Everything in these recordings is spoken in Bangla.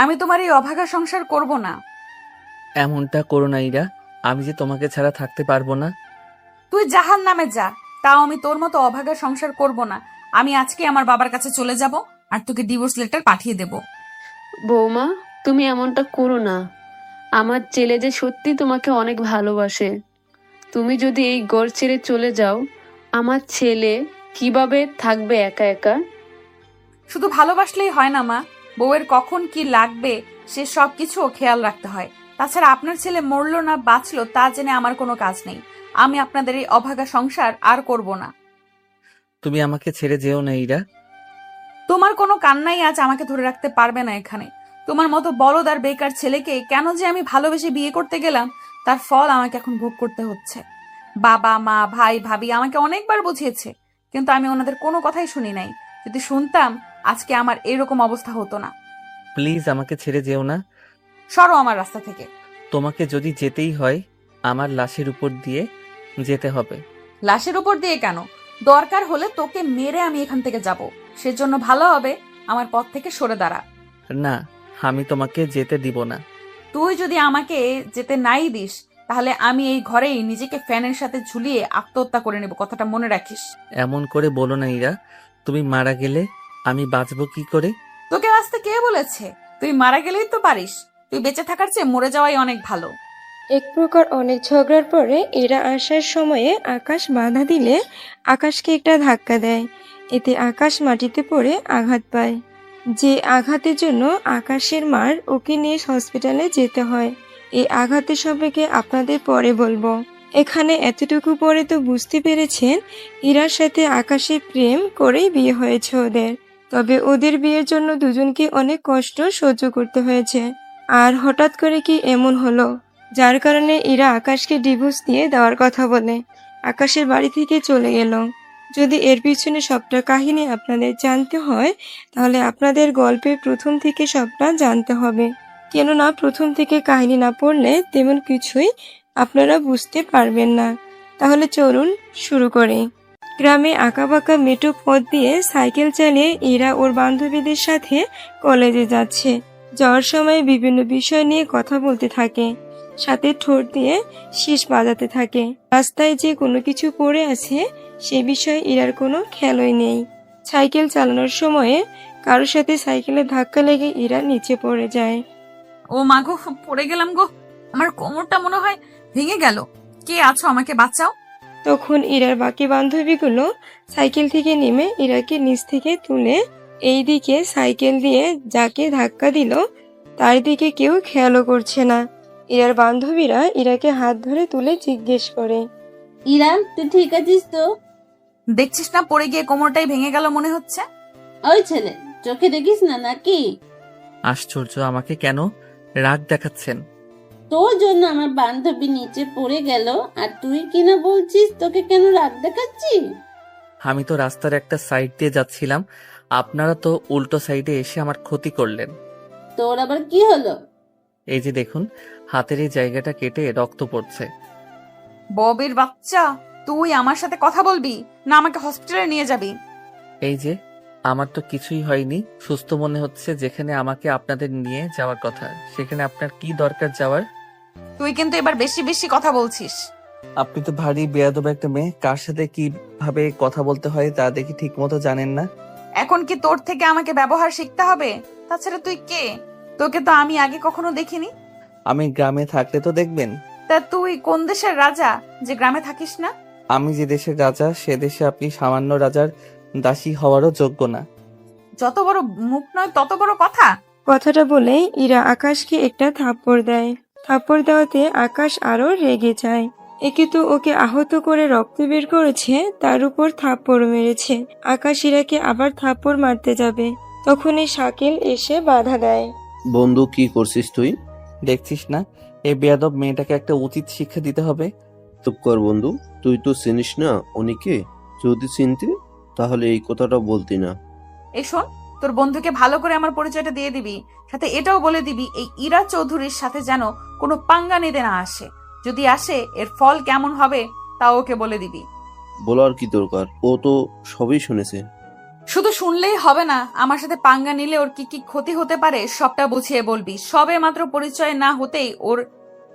আমি তোমার এই অভাগা সংসার করব না। এমনটা করো না ইরা, আমি যে তোমাকে ছাড়া থাকতে পারবো না। তুই জাহান্নামে যা, তাও আমি তোর মতো অভাগা সংসার করব না। আমি আজকে আমার বাবার কাছে চলে যাব আর তোকে ডিভোর্স লেটার পাঠিয়ে দেব। বৌমা, তুমি এমনটা করো না। আমার ছেলে যে সত্যি তোমাকে অনেক ভালোবাসে। তুমি যদি এই ঘর ছেড়ে চলে যাও, আমার ছেলে কিভাবে থাকবে একা একা? শুধু ভালোবাসলেই হয় না মা, বউয়ের কখন কি লাগবে সে সব কিছুও খেয়াল রাখতে হয়। তাছাড়া আপনার ছেলে মরলো না বাঁচলো তা জেনে আমার কোনো কাজ নেই। আমি আপনাদের এই অভাগা সংসার আর করব না। তুমি আমাকে ছেড়ে যেও না ইরা। তোমার কোনো কান্নাই আজ আমাকে ধরে রাখতে পারবে না এখানে। তোমার মতো বলদ আর বেকার ছেলেকে কেন যে আমি ভালোবেসে বিয়ে করতে গেলাম তার ফল আমাকে এখন ভোগ করতে হচ্ছে। বাবা মা ভাই ভাবি আমাকে অনেকবার বুঝিয়েছে, কিন্তু আমি ওনাদের কোনো কথাই শুনি নাই। যদি শুনতাম আজকে আমার এরকম অবস্থা হতো না। প্লিজ আমাকে ছেড়ে যেও না। সরো আমার রাস্তা থেকে। তোমাকে যদি যেতেই হয় আমার লাশের উপর দিয়ে যেতে হবে। লাশের উপর দিয়ে কেন? দরকার হলে তোকে মেরে আমি এখান থেকে যাব। সেজন্য ভালো হবে আমার পথ থেকে সরে দাঁড়া। না, আমি তোমাকে যেতে দিব না। তুই যদি আমাকে যেতে নাই দিস তাহলে আমি এই ঘরেই নিজেকে ফ্যানের সাথে ঝুলিয়ে আত্মহত্যা করে নেব, কথাটা মনে রাখিস। এমন করে বলো না ইরা, তুমি মারা গেলে আমি বাঁচবো কি করে? তোকে বাঁচতে কে বলেছে? তুই মারা গেলেই তো পারিস। তুই বেঁচে থাকার চেয়ে মরে যাওয়াই অনেক ভালো। এক প্রকার অনেক ঝগড়ার পরে এরা আসার সময়ে আকাশ বাধা দিলে আকাশকে একটা ধাক্কা দেয়। এতে আকাশ মাটিতে পড়ে আঘাত পায়। যে আঘাতের জন্য আকাশের মার ওকে নিয়ে হসপিটালে যেতে হয়। এই আঘাতের সম্পর্কে আপনাদের পরে বলবো। এখানে এতটুকু পরে তো বুঝতে পেরেছেন ইরার সাথে আকাশের প্রেম করেই বিয়ে হয়েছে ওদের। তবে ওদের বিয়ের জন্য দুজনকে অনেক কষ্ট সহ্য করতে হয়েছে। আর হঠাৎ করে কি এমন হলো যার কারণে ইরা আকাশকে ডিভোর্স দিয়ে দেওয়ার কথা বলে আকাশের বাড়ি থেকে চলে গেল। যদি এর পিছনে সবটা কাহিনী আপনাদের জানতে হয় তাহলে আপনাদের গল্পের প্রথম থেকে সবটা জানতে হবে। কেননা প্রথম থেকে কাহিনী না পড়লে তেমন কিছুই আপনারা বুঝতে পারবেন না। তাহলে চলুন শুরু করি। গ্রামে আঁকাবাঁকা মেঠো পথ দিয়ে সাইকেল চালিয়ে ইরা ওর বান্ধবীদের সাথে কলেজে যাচ্ছে। যাওয়ার সময় বিভিন্ন বিষয় নিয়ে কথা বলতে থাকে, সাথে ঠোঁট দিয়ে শীষ বাজাতে থাকে। রাস্তায় যে কোনো কিছু পড়ে আছে সে বিষয়ে ইরার কোনো খেয়ালই নেই। সাইকেল চালানোর সময়ে কারোর সাথে সাইকেলে ধাক্কা লেগে ইরা নিচে পড়ে যায়। ও মা গো, পড়ে গেলাম গো, আমার কোমরটা মনে হয় ভেঙে গেল। কে আছো, আমাকে বাঁচাও। তখন ইরার বাকি বান্ধবীগুলো সাইকেল থেকে নেমে ইরাকে নিচ থেকে তুলে এই দিকে সাইকেল দিয়ে যাকে ধাক্কা দিল তার দিকে কেউ খেয়ালও করছে না। ইরার বান্ধবীরা ইরাকে হাত ধরে তুলে জিজ্ঞেস করে, ইরা, তুই ঠিক আছিস তো? দেখছিস না পড়ে গিয়ে কোমরটাই ভেঙে গেল মনে হচ্ছে। ওই ছেলে, চোখে দেখিস না নাকি? আশ্চর্য, আমাকে কেন রাগ দেখাচ্ছেন? তোর জন্য আমার বান্ধবী নিচে পড়ে গেল আর তুই কিনা বলছিস তোকে কেন রাগ দেখাচ্ছি? আমি তো রাস্তার একটা সাইড দিয়ে যাচ্ছিলাম, আপনারা তো উল্টো সাইডে এসে আমার ক্ষতি করলেন। তোর আবার কি হলো? এই যে দেখুন, হাতের এই জায়গাটা কেটে রক্ত পড়ছে। ববের বাচ্চা, তুই আমার সাথে কথা বলবি না আমাকে হসপিটালে নিয়ে যাবি? এই যে, আমার তো কিছুই হয়নি, সুস্থ মনে হচ্ছে। যেখানে আমাকে আপনাদের নিয়ে যাওয়ার কথা সেখানে আপনার কি দরকার যাওয়ার? তুই কিন্তু এবার বেশি বেশি কথা বলছিস। আপনি তো ভারী বেয়াদব একটা মেয়ে, কার সাথে কিভাবে কথা বলতে হয় তা দেখি ঠিক মতো জানেন না। এখন কি তোর থেকে আমাকে ব্যবহার শিখতে হবে? তাছাড়া তুই কে? তোকে তো আমি আগে কখনো দেখিনি। আমি গ্রামে থাকলে তো দেখবেন। তা তুই কোন দেশের রাজা যে গ্রামে থাকিস না? আমি যে দেশের রাজা সে দেশে আপনি সামান্য রাজার দাসী হওয়ারও যোগ্য না। যত বড় মুখ নয় তত বড় কথা। কথাটা বলেই ইরা আকাশকে একটা থাপ্পড় দেয়। থাপ্পড় দেওয়াতে আকাশ আরো রেগে যায়। একে তো ওকে আহত করে রক্ত বের করেছে, তার উপর থাপ্পড় মেরেছে। আকাশ ইরাকে আবার থাপ্পড় মারতে যাবে, তখনই শাকিল এসে বাধা দেয়। বন্ধু, কি করছিস তুই? দেখছিস না, এই বেয়াদব মেয়েটাকে একটা উচিত শিক্ষা দিতে হবে। চুপ কর বন্ধু, তুই তো চিনিস না উনিকে। যদি চিনতি তাহলে এই কথাটা বলতি না। এই শোন, তোর বন্ধুকে ভালো করে আমার পরিচয়টা দিয়ে দিবি, সাথে এটাও বলে দিবি এই ইরা চৌধুরীর সাথে যেন কোনো পাঙ্গা নিতে না আসে। যদি আসে এর ফল কেমন হবে তাও ওকে বলে দিবি। বলার কি দরকার, ও তো সবই শুনেছে। শুধু শুনলেই হবে না, আমার সাথে পাঙ্গা নিলে ওর কি কি ক্ষতি হতে পারে সবটা বুঝিয়ে বলবি। সবে মাত্র পরিচয় না হতেই ওর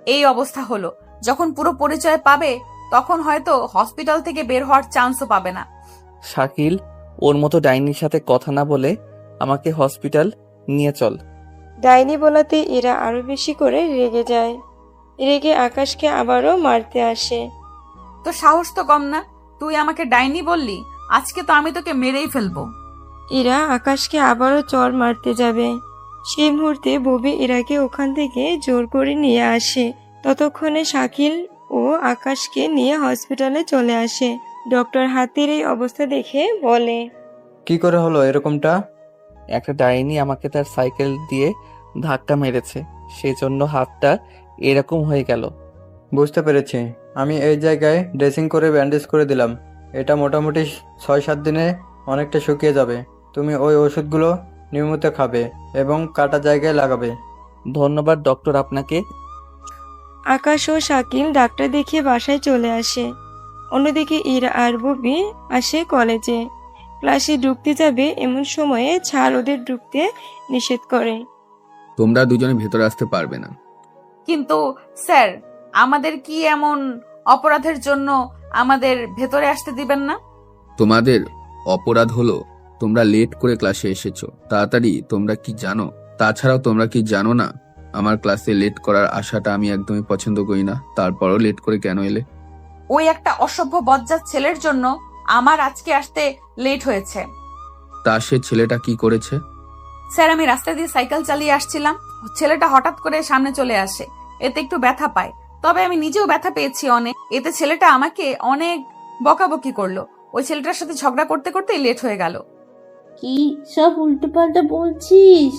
এই অবস্থা হলো। যখন পুরো পরিচয় পাবে তখন হয়তো হসপিটাল থেকে বের হওয়ার চান্সও পাবে না। শাকিল, ওর মতো ডাইনির সাথে কথা না বলে আমাকে হসপিটাল নিয়ে চল। ডাইনি বলাতে এরা আরো বেশি করে রেগে যায়। রেগে আকাশকে আবারও মারতে আসে। তো সাহস তো কম না, তুই আমাকে ডাইনি বললি, আজকে তো আমি তোকে মেরেই ফেলবো। এরা আকাশকে আবারও চড় মারতে যাবে। সেই মুহূর্তে ববি এরাকে ওখান থেকে জোর করে নিয়ে আসে। ততক্ষণে শাকিল ও আকাশকে নিয়ে হসপিটালে চলে আসে। ডক্টর হাতির এই অবস্থা দেখে বলে, কি করে হলো এরকমটা? একটা ডাইনি আমাকে তার সাইকেল দিয়ে ধাক্কা মেরেছে, সেই জন্য হাতটা এরকম হয়ে গেল। বুঝতে পেরেছি। আমি এই জায়গায় ড্রেসিং করে ব্যান্ডেজ করে দিলাম। এটা মোটামুটি 6-7 দিনে অনেকটা শুকিয়ে যাবে। তুমি ওই ওষুধগুলো নিয়মিত খাবে এবং কাটা জায়গায় লাগাবে। ধন্যবাদ ডক্টর আপনাকে। আকাশ ও শাকিল ডাক্তার দেখিয়ে বাসায় চলে আসে। অন্যদিকে ইরা আর ববি আসে কলেজে। ক্লাসে ঢুকতে যাবে এমন সময়ে ছাড় ওদের ঢুকতে নিষেধ করে। তোমরা দুজনে ভেতরে আসতে পারবে না। কিন্তু স্যার, আমাদের কি এমন অপরাধের জন্য আমাদের ভেতরে আসতে দিবেন না? তোমাদের অপরাধ হলো তোমরা লেট করে ক্লাসে এসেছো। তাড়াতাড়ি, তোমরা কি জানো? তাছাড়াও তোমরা কি জানো না আমার ক্লাসে লেট করার আশাটা আমি একদমই পছন্দ করি না। তারপরও লেট করে কেন এলে? ওই একটা অসভ্য বজ্জাত ছেলের জন্য আমার আজকে আসতে লেট হয়েছে। তা সে ছেলেটা কি করেছে? স্যার, আমি রাস্তা দিয়ে সাইকেল চালিয়ে আসছিলাম, ছেলেটা হঠাৎ করে সামনে চলে আসে, এতে একটু ব্যথা পায়। তবে আমি নিজেও ব্যথা পেয়েছি অনেক। এতে ছেলেটা আমাকে অনেক বকাবকি করলো। ওই ছেলেটার সাথে ঝগড়া করতে করতেই লেট হয়ে গেল। কি সব উল্টোপাল্টা বলছিস?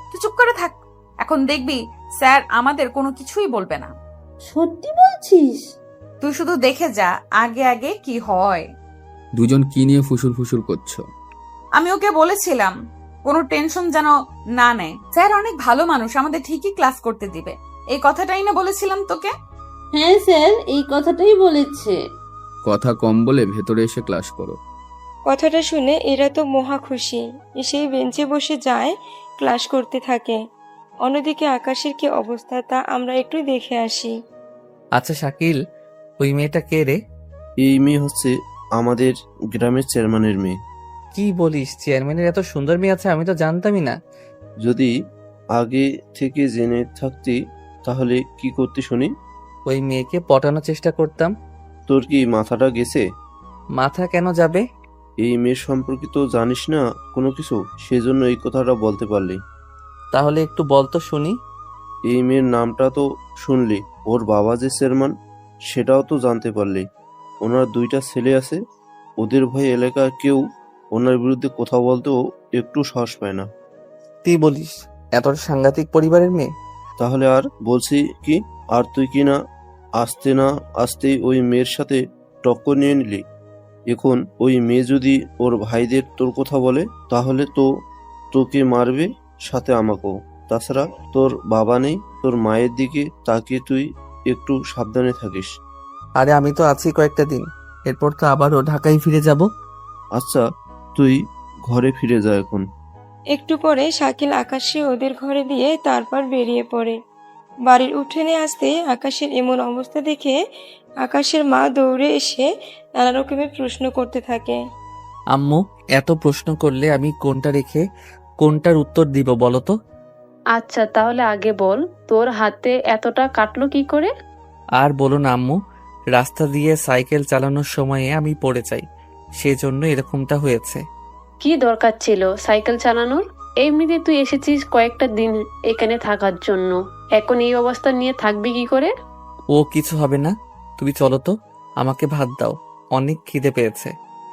তুই চুপ করে থাক, এখন দেখবি স্যার আমাদের কোনো কিছুই বলবে না। সত্যি বলছিস? তুই শুধু দেখে যা আগে আগে কি হয়। দুজন কি নিয়ে ফুসুল ফুসুল করছো? আমি ওকে বলেছিলাম কোনো টেনশন যেন না নেয়। স্যার অনেক ভালো মানুষ, আমাদের ঠিকই ক্লাস করতে দিবে, এই কথাটাই না বলেছিলাম তোকে? হ্যাঁ স্যার, এই কথাটাই বলেছে। কথা কম বলে ভেতরে এসে ক্লাস করো। কথাটা শুনে এরা তো মহা খুশি। এসেই বেঞ্চে বসে যায়, ক্লাস করতে থাকে। অন্যদিকে আকাশের কি অবস্থা তা আমরা একটু দেখে আসি। আচ্ছা শাকিল, ওই মেয়েটা কে রে? এই মেয়ে হচ্ছে আমাদের গ্রামের চেয়ারম্যানের মেয়ে। কি বলিস, চেয়ারম্যানের এত সুন্দর মেয়ে আছে? আমি তো জানতামই না। যদি আগে থেকে জেনে থাকতি তাহলে কি করতে শুনি? ওই মেয়েকে পটানোর চেষ্টা করতাম। তোর কি মাথাটা গেছে? মাথা কেন যাবে? এই মেয়ের সম্পর্কে তো জানিস না কোনো কিছু, সেজন্য এই কথাটা বলতে পারলি। তাহলে একটু বল তো শুনি। এই মেয়ের নামটা তো শুনলি, ওর বাবা যে চেয়ারম্যান সেটাও তো জানতে পারলি। ওনার 2টা ছেলে আছে, ওদের ভয়ে এলাকার কেউ ওনার বিরুদ্ধে কথা বলতেও একটু সাহস পায় না। তুই বলিস এতটা সাংঘাতিক পরিবারের মেয়ে? তাহলে আর বলছি কি, আর তুই কি না আসতেই ওই মেয়ের সাথে টক্কর নিয়ে নিলি। এখন ওই মেয়ে যদি ওর ভাইদের তোর কথা বলে তাহলে তো তোকে মারবে, সাথে আমাকেও। তাছাড়া তোর বাবা নেই, তোর মায়ের দিকে তাকিয়ে তুই একটু সাবধানে থাকিস। আরে আমি তো আছি কয়েকটা দিন, এরপর তো আবারও ঢাকায় ফিরে যাব। আচ্ছা, তুই ঘরে ফিরে যা এখন। একটু পরে শাকিল আকাশকে ওদের ঘরে দিয়ে তারপর বেরিয়ে পড়ে। বাড়ির উঠোনে আসতে আকাশের এমন অবস্থা দেখে আকাশের মা দৌড়ে এসে নানা রকমের প্রশ্ন করতে থাকে। আম্মু, এত প্রশ্ন করলে আমি কোনটা রেখে কোনটার উত্তর দিব বলো তো? আচ্ছা তাহলে আগে বল, তোর হাতে এতটা কাটলো কি করে? আর বলো না আম্মু, রাস্তা দিয়ে সাইকেল চালানোর সময়ে আমি পড়ে যাই, সেজন্য এরকমটা হয়েছে। কি দরকার ছিল সাইকেল চালানোর? এমনিতে তুই এসেছিস কয়েকটা দিন এখানে থাকার জন্য, এখন এই অবস্থা নিয়ে থাকবি কি করে? ও কিছু হবে না, তুমি চলো তো, আমাকে ভাত দাও, অনেক খিদে পেয়েছে।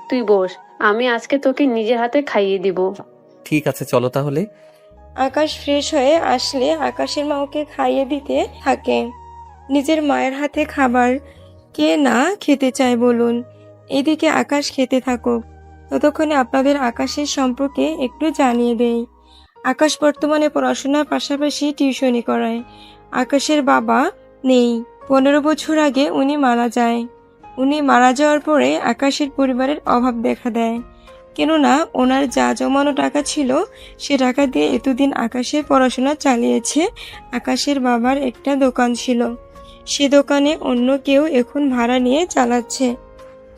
তুই বস, আমি আজকে তোকে নিজের হাতে খাইয়ে দিব। ঠিক আছে চলো তাহলে। আকাশ ফ্রেশ হয়ে আসলে আকাশের মা ওকে খাইয়ে দিতে থাকে। নিজের মায়ের হাতে খাবার কে না খেতে চায় বলুন। এদিকে আকাশ খেতে থাকুক, ততক্ষণে আপনাদের আকাশের সম্পর্কে একটু জানিয়ে দেই। আকাশ বর্তমানে পড়াশোনার পাশাপাশি টিউশনি করায়। আকাশের বাবা নেই, 15 বছর আগে উনি মারা যায়। উনি মারা যাওয়ার পরে আকাশের পরিবারের অভাব দেখা দেয়। কেননা ওনার যা জমানো টাকা ছিল সে টাকা দিয়ে এতদিন আকাশের পড়াশোনা চালিয়েছে। আকাশের বাবার একটা দোকান ছিল, সে দোকানে অন্য কেউ এখন ভাড়া নিয়ে চালাচ্ছে।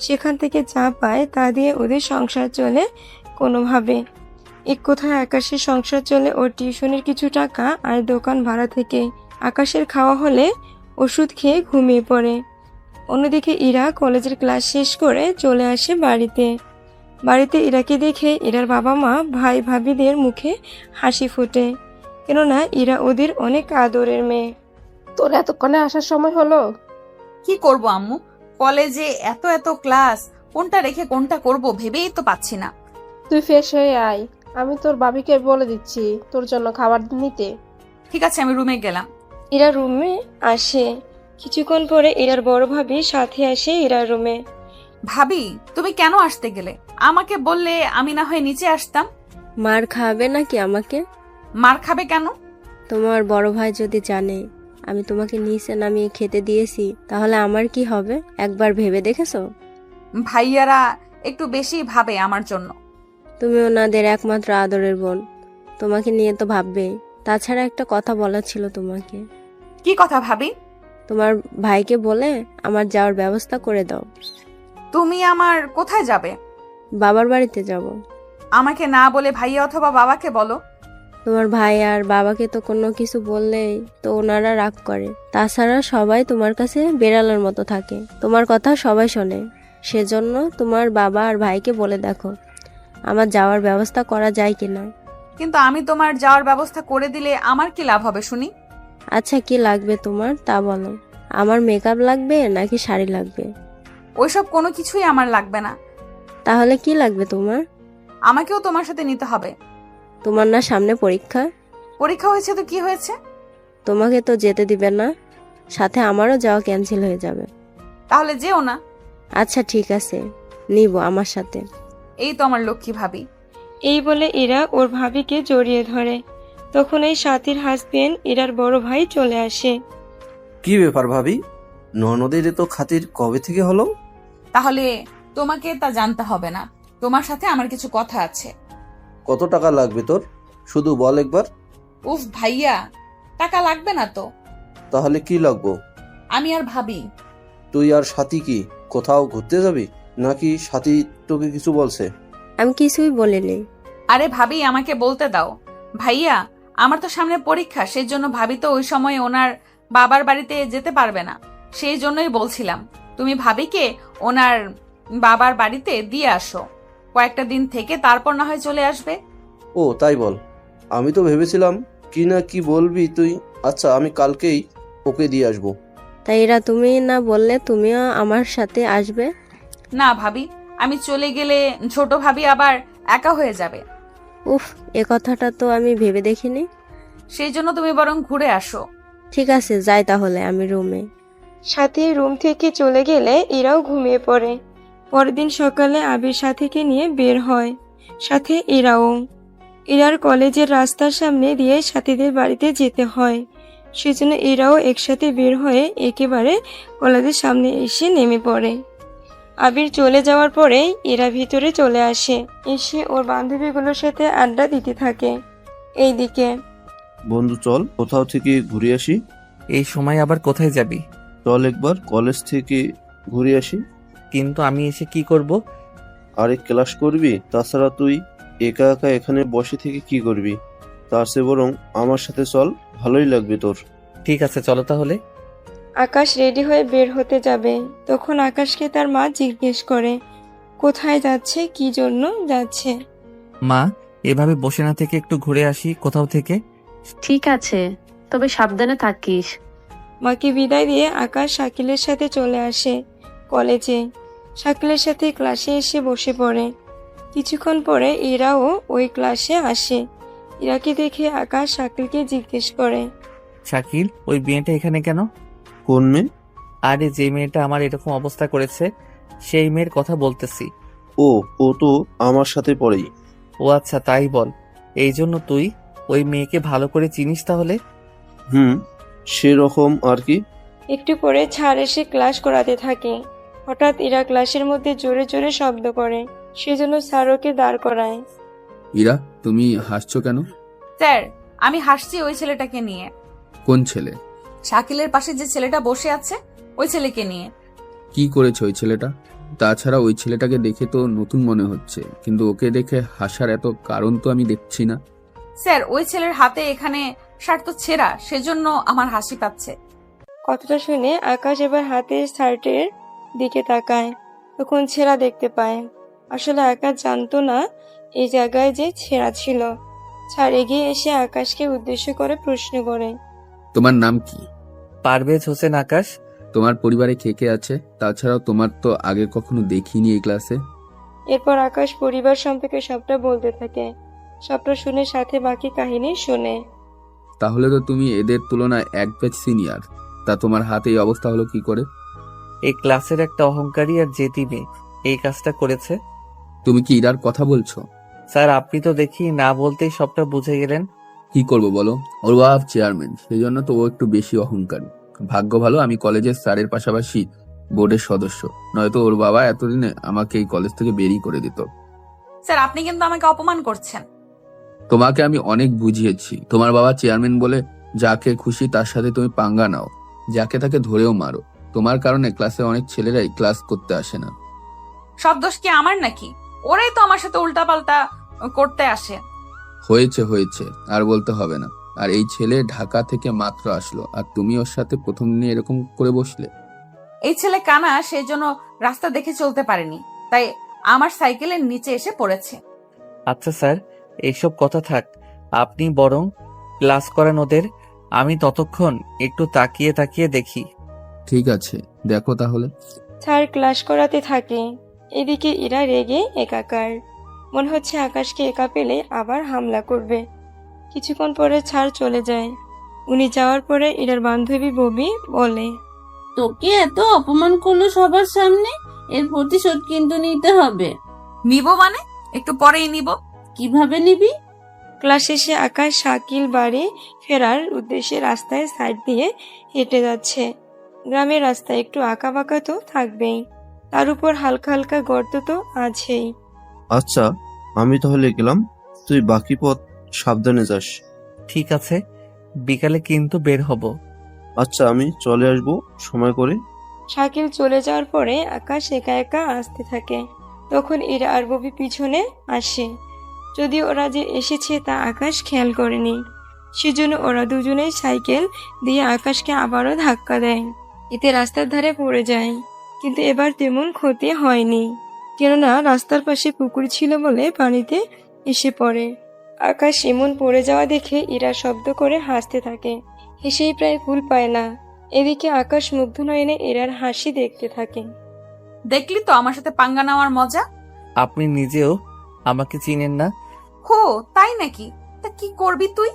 সেখান থেকে যা পায় তা দিয়ে ওদের সংসার চলে কোনোভাবে। এক কথায় আকাশের সংসার চলে ওর টিউশনের কিছু টাকা আর দোকান ভাড়া থেকে। আকাশের খাওয়া হলে ওষুধ খেয়ে ঘুমিয়ে পড়ে। অন্যদিকে ইরা কলেজের ক্লাস শেষ করে চলে আসে বাড়িতে ইরাকে দেখে ইরার বাবা মা ভাই ভাবিদের মুখে হাসি ফোটে, কেননা ইরা ওদের অনেক আদরের মেয়ে। তোর এতক্ষণে আসার সময় হলো? কি করব আম্মু, কলেজে এত এত ক্লাস, কোনটা রেখে কোনটা করব ভেবেই তো পাচ্ছি না। তুই ফ্রেশ হয়ে আয়, আমি তোর ভাবিকে বলে দিচ্ছি তোর জন্য খাবার নিতে। ঠিক আছে, আমি রুমে গেলাম। ইরা রুমে আসে। কিছুক্ষণ পরে ইরার বড় ভাবি সাথে আসে ইরার রুমে। ভাবি, তুমি কেন আসতে গেলে? আমাকে বললে আমি না হয় নিচে আসতাম। মার খাবে নাকি আমাকে? মার খাবে কেন? তোমার বড় ভাই যদি জানে আমি তোমাকে নিচে নামিয়ে খেতে দিয়েছি তাহলে আমার কি হবে একবার ভেবে দেখেছো? ভাইয়ারা একটু বেশি ভাবে আমার জন্য। তুমি ওনাদের একমাত্র আদরের বোন, তোমাকে নিয়ে তো ভাববেই। তাছাড়া একটা কথা বলার ছিল তোমাকে। কি কথা ভাবি? তোমার ভাইকে বলে আমার যাওয়ার ব্যবস্থা করে দাও। তুমি আমার কোথায় যাবে? বাবার বাড়িতে যাব। আমাকে না বলে ভাইয়া অথবা বাবাকে বলো। তোমার ভাই আর বাবাকে তো কোনো কিছু বললেই তো ওনারা রাগ করে। তাছাড়া সবাই তোমার কাছে বেড়ালের মতো থাকে, তোমার কথা সবাই শোনে। সেজন্য তোমার বাবা আর ভাইকে বলে দেখো আমার যাওয়ার ব্যবস্থা করা যায় কিনা। কিন্তু আমি তোমার যাওয়ার ব্যবস্থা করে দিলে আমার কি লাভ হবে শুনি? আচ্ছা, কি লাগবে তোমার তা বলো। আমার মেকআপ লাগবে নাকি শাড়ি লাগবে? ওইসব কোনো কিছুই আমার লাগবে না। তাহলে কি লাগবে তোমার? আমাকেও তোমার সাথে নিতে হবে। তোমার না সামনে পরীক্ষা? পরীক্ষা হয়েছে তো কি হয়েছে? তোমাকে তো যেতে দিবে না, সাথে আমারও যাওয়া ক্যান্সেল হয়ে যাবে। তাহলে যেও না। আচ্ছা ঠিক আছে, নিব আমার সাথে। এই তো আমার লক্ষ্মী ভাবি। এই বলে ইরা ওর ভাবিকে জড়িয়ে ধরে। তখন এই সাথীর হাজবেন্ড ইরার বড় ভাই চলে আসে। কি ব্যাপার ভাবি, ননদের তো খাতির কবে থেকে হলো? তাহলে তোমাকে তা জানতে হবে না, তোমার সাথে আমার কিছু কথা আছে। কত টাকা লাগবে তোর? শুধু বল একবার। উফ ভাইয়া, টাকা লাগবে না তো। তাহলে কি লাগবো? আমি আর ভাবি। তুই আর সাথী কি কোথাও ঘুরতে যাবি নাকি সাথী তোকে কিছু বলছে? আমি কিছুই বলিনি। আরে ভাবি, আমাকে বলতে দাও। ভাইয়া, আমার তো সামনে পরীক্ষা, সেই জন্য ভাবি তো ওই সময় ওনার বাবার বাড়িতে যেতে পারবে না। সেই জন্যই বলছিলাম তুমি ভাবিকে ওনার বাবার বাড়িতে দিয়ে আসো, কয়েকটা দিন থেকে তারপর না হয় চলে আসবে। ও তাই বল, আমি তো ভেবেছিলাম কি না কি বলবি তুই। আচ্ছা, আমি কালকেই ওকে দিয়ে আসবো। তাই এরা তুমি না বললে তুমিও আমার সাথে আসবে? না ভাবি, আমি চলে গেলে ছোট ভাবি আবার একা হয়ে যাবে। উফ, এ কথাটা তো আমি ভেবে দেখিনি। সেই জন্য তুমি বরং ঘুরে আসো। ঠিক আছে, যাই তাহলে আমি রুমে। সাথী রুম থেকে চলে গেলে ইরাও ঘুমিয়ে পড়ে। পরের দিন সকালে আবির সাথীকে নিয়ে বের হয়, সাথে ইরাও। ইরার কলেজের রাস্তার সামনে দিয়ে সাথীদের বাড়িতে যেতে হয়, সেজন্য ইরাও একসাথে বের হয়ে একেবারে কলেজের সামনে এসে নেমে পড়ে। আবির চলে যাওয়ার পরে ইরা ভিতরে চলে আসে, এসে ওর বান্ধবীগুলোর সাথে আড্ডা দিতে থাকে। এইদিকে বন্ধু চল কোথাও থেকে ঘুরে আসি। এই সময় আবার কোথায় যাবি? চল একবার কলেজ থেকে ঘুরে আসি। কিন্তু আমি এসে কি করব? আরে ক্লাস করবি, তাছাড়া তুই একা একা এখানে বসে থেকে কি করবি? তার চেয়ে বরং আমার সাথে চল, ভালোই লাগবে তোর। ঠিক আছে, চলো তাহলে। আকাশ রেডি হয়ে বের হতে যাবে, তখন আকাশকে তার মা জিজ্ঞেস করে কোথায় যাচ্ছে, কি জন্য যাচ্ছে। মা, এভাবে বসে না থেকে একটু ঘুরে আসি কোথাও থেকে। ঠিক আছে, তবে সাবধানে থাকিস। মাকে বিদায় দিয়ে আকাশ শাকিলের সাথে চলে আসে কলেজে। শাকিলের সাথে ক্লাসে এসে বসে পড়ে। কিছুক্ষণ পরে ইরাও ওই ক্লাসে আসে। ইরাকে দেখে আকাশ শাকিলকে জিজ্ঞেস করে, শাকিল, ওই মেয়েটা এখানে কেন? কোন মেয়ে? আরে যে মেয়েটা আমার এরকম অবস্থা করেছে সেই মেয়ের কথা বলতেছি। ও তো আমার সাথে পড়েই। ও আচ্ছা, তাই বল। এই জন্য তুই ওই মেয়েকে ভালো করে চিনিস তাহলে? সেরকম আর কি। একটু পরে ছাড় এসে ক্লাস করাতে থাকে। হঠাৎ ইরা ক্লাসের মধ্যে জোরে জোরে শব্দ করে, সেজন্য স্যার ওকে দাঁড় করায়। ইরা, তুমি হাসছো কেন? স্যার, আমি হাসছি ওই ছেলেটাকে নিয়ে। কোন ছেলে? শাকিলের পাশে যে ছেলেটা বসে আছে ওই ছেলেকে নিয়ে। কি করেছে ওই ছেলেটা? তাছাড়া ওই ছেলেটাকে দেখে তো নতুন মনে হচ্ছে, কিন্তু ওকে দেখে হাসার এত কারণ তো আমি দেখছি না। স্যার, ওই ছেলের হাতে এখানে শার্ট তো ছেঁড়া, সেজন্য আমার হাসি পাচ্ছে। কথাটা শুনে আকাশ এবার হাতের শার্টের দিকে তাকায়, তখন ছেঁড়া দেখতে পায়। আসলে আকাশ জানতো না এই জায়গায় যে ছেঁড়া ছিল। স্যার এগিয়ে এসে আকাশকে উদ্দেশ্য করে প্রশ্ন করে, তোমার নাম কি? পারভেজ হোসেন আকাশ। তোমার পরিবারে কে কে আছে? তাছাড়াও তোমার তো আগে কখনো দেখিনি এই ক্লাসে। এরপর আকাশ পরিবার সম্পর্কে সবটা বলতে থাকে। সবটা শুনে সাথে বাকি কাহিনী শোনে। তাহলে তো তুমি এদের তুলনায় এক ব্যাচ সিনিয়র। তা তোমার হাতে এই অবস্থা হলো কি করে? এই ক্লাসের একটা অহংকারী আর জেদি মেয়ে এই কাজটা করেছে। তুমি কি ইরার কথা বলছো? স্যার, আপনি তো দেখি না বলতেই সবটা বুঝে গেলেন। কি করব বলো, ওর বাপ চেয়ারম্যান, সেই জন্য তো ও একটু বেশি অহংকারী। ভাগ্য ভালো আমি কলেজের স্যারের পাশাপাশি বোর্ডের সদস্য, নয়তো ওর বাবা এতদিনে আমাকে এই কলেজ থেকে বেরিয়ে করে দিত। স্যার, আপনি কিন্তু আমাকে অপমান করছেন। তোমাকে আমি অনেক বুঝিয়েছি, তোমার বাবা চেয়ারম্যান বলে যাকে খুশি তার সাথে তুমি পাঙ্গা নাও, যাকে তাকে ধরেও মারো। তোমার কারণে ক্লাসে অনেক ছেলেরাই ক্লাস করতে আসে না। সব দোষ কি আমার নাকি? ওরাই তো আমার সাথে উল্টাপাল্টা করতে আসে। হয়েছে হয়েছে, আর বলতে হবে না। আর এই ছেলে ঢাকা থেকে মাত্র আসলো, আর তুমি ওর সাথে প্রথম দিনে এরকম করে বসলে। এই ছেলে কানা, সেই জন্য রাস্তা দেখে চলতে পারেনি, তাই আমার সাইকেলের নিচে এসে পড়েছে। আচ্ছা স্যার, এইসব কথা থাক, আপনি বরং ক্লাস করান ওদের। আমি ততক্ষণ একটু তাকিয়ে তাকিয়ে দেখি। ঠিক আছে, দেখো তাহলে। স্যার ক্লাস করাতে থাকে। এদিকে ইরা রেগে একাকার। মনে হচ্ছে আকাশকে একা পেলে আবার হামলা করবে। কিছুক্ষণ পরে স্যার চলে যায়। উনি যাওয়ার পরে ইরার বান্ধবী ববি বলে, তোকে এত অপমান করলো সবার সামনে, এর প্রতিশোধ কিন্তু নিতে হবে। নিব মানে? একটু পরেই নিব। কিভাবে নিবি? ক্লাস শেষে আকাশ শাকিল বাড়ি ফেরার উদ্দেশ্যে রাস্তায় সাইড দিয়ে হেঁটে যাচ্ছে। গ্রামের রাস্তা একটু আঁকা বাঁকা তো থাকবেই, তার উপর হালকা হালকা গর্ত তো আছেই। আচ্ছা, আমি তাহলে গেলাম, তুই বাকি পথ সাবধানে যাস। ঠিক আছে, বিকালে কিন্তু বের হব। আচ্ছা, আমি চলে আসবো সময় করে। শাকিল চলে যাওয়ার পরে আকাশ একা একা আসতে থাকে। তখন ইরা আর ববি পিছনে আসে। যদিও ওরা যে এসেছে তা আকাশ খেয়াল করেনি, সেজন্য ওরা দুজনেই সাইকেল দিয়ে আকাশকে আবারও ধাক্কা দেয়। এতে রাস্তার ধারে পড়ে যায়, কিন্তু এবার তেমন ক্ষতি হয়নি, কেননা রাস্তার পাশে পুকুর ছিল বলে পানিতে এসে পড়ে। আকাশ এমন পড়ে যাওয়া দেখে ইরা শব্দ করে হাসতে থাকে। হেসেই প্রায় কুল পায় না। এদিকে আকাশ মুগ্ধ নয়নে এরার হাসি দেখতে থাকে। দেখলি তো আমার সাথে পাঙ্গা নেওয়ার মজা। আপনি নিজেও আমাকে চিনেন না। হো, তাই নাকি? তা কি করবি তুই?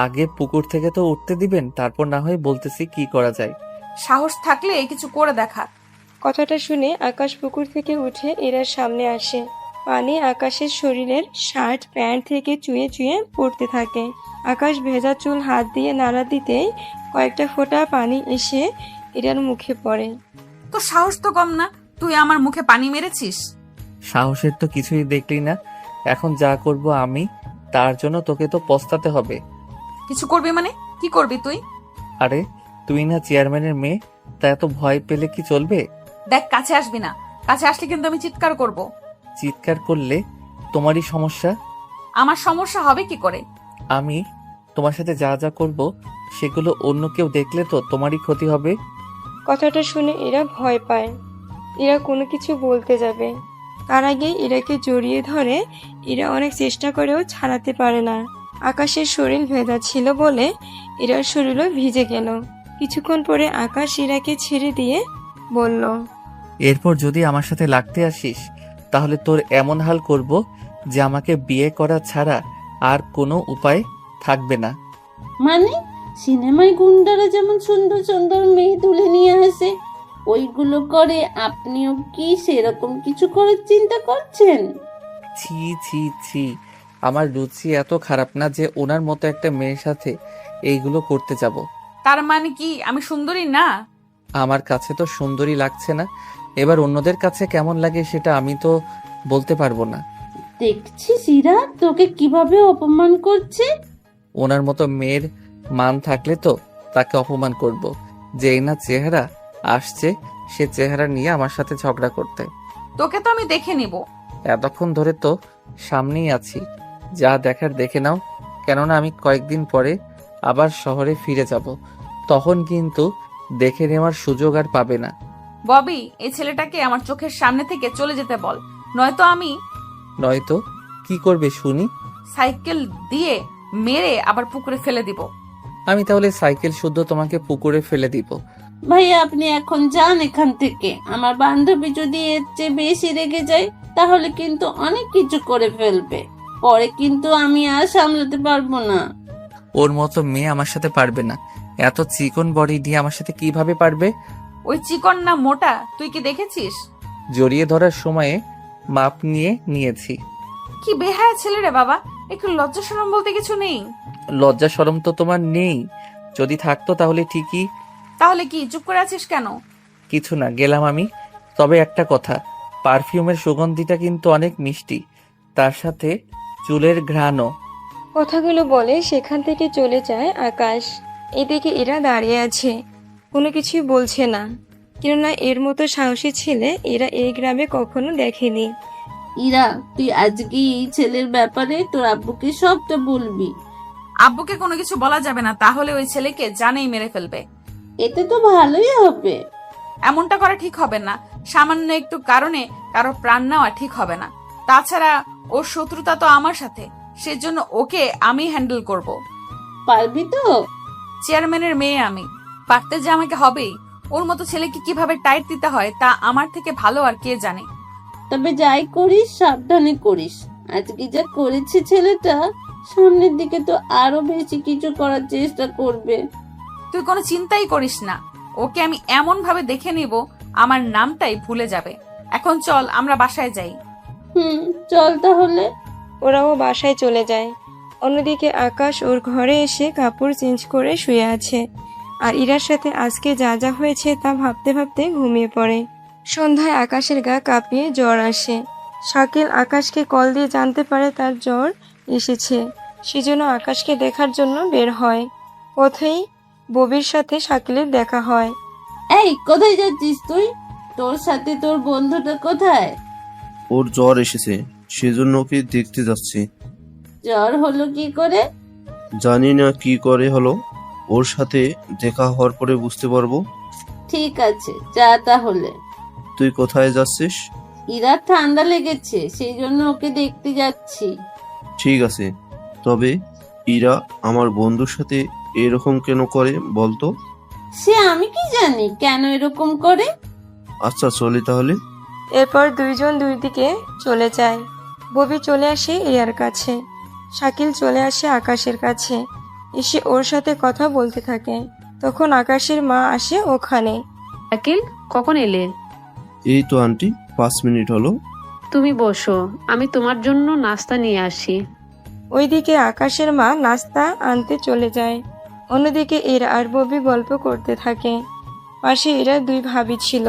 আগে পুকুর থেকে তো উঠতে দিবেন, তারপর না হয় বলতেছি কি করা যায়। সাহস থাকলে কিছু করে দেখা। কথাটা শুনে আকাশ পুকুর থেকে উঠে এরার সামনে আসে। পানি আকাশের শরীরের শার্ট প্যান্ট থেকে চুয়ে চুয়ে পড়তে থাকে। আকাশ ভেজা চুল হাত দিয়ে নাড়া দিতেই কয়েকটা ফোঁটা পানি এসে এরার মুখে পড়ে। তো সাহস তো কম না, তুই আমার মুখে পানি মেরেছিস। সাহসের তো কিছুই দেখলি না, এখন যা করব আমি তার জন্য তোকে তো পস্তাতে হবে। কিছু করবি মানে? কি করবি তুই? আরে তুই না চেয়ারম্যানের মেয়ে, তা এত ভয় পেলে কি চলবে? দেখ, কাছে আসবি না, কাছে আসলে কিন্তু আমি চিৎকার করব। চিৎকার করলে তোমারই সমস্যা। আমার সমস্যা হবে কি করে? আমি তোমার সাথে যা যা করব সেগুলো অন্য কেউ দেখলে তো তোমারই ক্ষতি হবে। কথাটা শুনে এরা ভয় পায়। এরা কোনো কিছু বলতে যাবে, তার আগে ইরাকে জড়িয়ে ধরে। এরা অনেক চেষ্টা করেও ছাড়াতে পারে না। আকাশের শরীর ভেজা ছিল বলে ইরার শরীরও ভিজে গেল। কিছুক্ষণ পরে আকাশ ইরাকে ছেড়ে দিয়ে বলল, এরপর যদি আমার সাথে লাগতে আসিস তাহলে তোর এমন হাল করব যে আমাকে বিয়ে করা ছাড়া আর কোনো উপায় থাকবে না। মানে সিনেমায় গুন্ডারা যেমন সুন্দর সুন্দর মেয়ে তুলে নিয়ে আসে, ওইগুলো করে আপনিও কি সেরকম কিছু করার চিন্তা করছেন? ছি ছি ছি, আমার রুচি এত খারাপ না যে ওনার মতো একটা মেয়ের সাথে এইগুলো করতে যাব। তার মানে কি আমি সুন্দরী না? আমার কাছে তো সুন্দরী লাগছে না, এবার অন্যদের কাছে কেমন লাগে সেটা আমি তো বলতে পারবো না। দেখছিস ইরা তোকে কিভাবে অপমান করছে। ওনার মতো মেয়ের মান থাকলে তো তাকে অপমান করব। যেই না চেহারা আসছে সে চেহারা নিয়ে আমার সাথে ঝগড়া করতে। তোকে তো আমি দেখে নিব। এতক্ষণ ধরে তো সামনেই আছি, যা দেখার দেখে নাও, কেননা আমি কয়েকদিন পরে আবার শহরে ফিরে যাব, তখন কিন্তু দেখে নেওয়ার সুযোগ আর পাবে না। ববি, এই ছেলেটাকে আমার চোখের সামনে থেকে চলে যেতে বল, নয়তো আমি নয়তো কি করবে শুনি? সাইকেল দিয়ে মেরে আবার পুকুরে ফেলে দিব। আমি তাহলে সাইকেল শুদ্ধ তোমাকে পুকুরে ফেলে দিব। ভাইয়া আপনি এখন যান এখান থেকে। আমার বান্ধবী যদি এর চেয়ে বেশি রেগে যায় তাহলে কিন্তু অনেক কিছু করে ফেলবে, পরে কিন্তু আমি আর সামলাতে পারবো না। ওর মতো মেয়ে আমার সাথে পারবে না। এত চিকন বডি দিয়ে আমার সাথে কিভাবে পারবে? ওই চিকন না মোটা তুই কি দেখেছিস? জড়িয়ে ধরার সময়ে মাপ নিয়েছি। কি বেহায়া ছেলে রে বাবা, একটু লজ্জা শরম বলতে কিছু নেই? লজ্জা শরম তো তোমার নেই, যদি থাকতো তাহলে ঠিকই। তাহলে কি চুপ করে আছিস কেন? কিছু না, গেলাম আমি। তবে একটা কথা, পারফিউমের সুগন্ধিটা কিন্তু অনেক মিষ্টি, তার সাথে চুলের ঘ্রাণও। কথাগুলো বলে সেখান থেকে চলে যায় আকাশ। এদিকে এরা দাঁড়িয়ে আছে, কোনো কিছুই বলছে না, কেননা এর মতো সাহসী ছেলে এরা এই গ্রামে কখনো দেখেনি। ইরা তুই আজকে এই ছেলের ব্যাপারে তোর আব্বুকে সবটা বলবি। আব্বুকে কোনো কিছু বলা যাবে না, তাহলে ওই ছেলেকে জানেই মেরে ফেলবে। এতে তো ভালোই হবে। এমনটা করা ঠিক হবে না, সামান্য একটু কারণে কারো প্রাণ নেওয়া ঠিক হবে না। তাছাড়া ওর শত্রুতা তো আমার সাথে, সেজন্য ওকে আমি হ্যান্ডেল করব। পারবি তো? চেয়ারম্যানের মেয়ে আমি, পারতে যে আমাকে হবেই। ওর মতো ছেলেকে কিভাবে টাইট দিতে হয় তা আমার থেকে ভালো আর কে জানে। তবে যাই করিস সাবধানে করিস। আজকে যা করেছে ছেলেটা, সামনের দিকে তো আরো বেশি কিছু করার চেষ্টা করবে। তুই কোনো চিন্তাই করিস না, ওকে আমি এমন ভাবে দেখে নিব আমার নামটাই ভুলে যাবে। এখন চল আমরা বাসায় যাই। চল তাহলে। ওরাও বাসায় চলে যায়। অন্যদিকে আকাশ ওর ঘরে এসে কাপড় চেঞ্জ করে শুয়ে আছে, আর ইরার সাথে আজকে যা যা হয়েছে তা ভাবতে ভাবতে ঘুমিয়ে পড়ে। সন্ধ্যায় আকাশের গা কাঁপিয়ে জ্বর আসে। শাকিল আকাশকে কল দিয়ে জানতে পারে তার জ্বর এসেছে, সেজন্য আকাশকে দেখার জন্য বের হয়। পথেই ববির সাথে শাকিলের দেখা হয়। এই কোথায় যাচ্ছিস তুই? তোর সাথে তোর বন্ধুটা কোথায়? ওর জ্বর এসেছে, সেজন্য ওকে দেখতে যাচ্ছি। জ্বর হলো কি করে? জানি না কি করে হলো, ওর সাথে দেখা হওয়ার পরে বুঝতে পারবো। ঠিক আছে যা তাহলে। তুই কোথায় যাচ্ছিস? ইরা ঠান্ডা লেগেছে, সেই জন্য ওকে দেখতে যাচ্ছি। ঠিক আছে, তবে ইরা আমার বন্ধুর সাথে এরকম কেন করে বলতো? সে আমি কি জানি কেন এরকম করে। আচ্ছা চলি তাহলে। এরপর দুইজন দুই দিকে চলে যায়। ববি চলে আসে ইরার কাছে, শাকিল চলে আসে আকাশের কাছে, এসে ওর সাথে কথা বলতে থাকে। তখন আকাশের মা আসে ওখানে। শাকিল কখন এলে? এই তো আন্টি, 5 মিনিট হলো। তুমি বসো, আমি তোমার জন্য নাস্তা নিয়ে আসি। ওইদিকে আকাশের মা নাস্তা আনতে চলে যায়। অন্যদিকে এরা আর ববি গল্প করতে থাকে। পাশে এরা দুই ভাবি ছিল।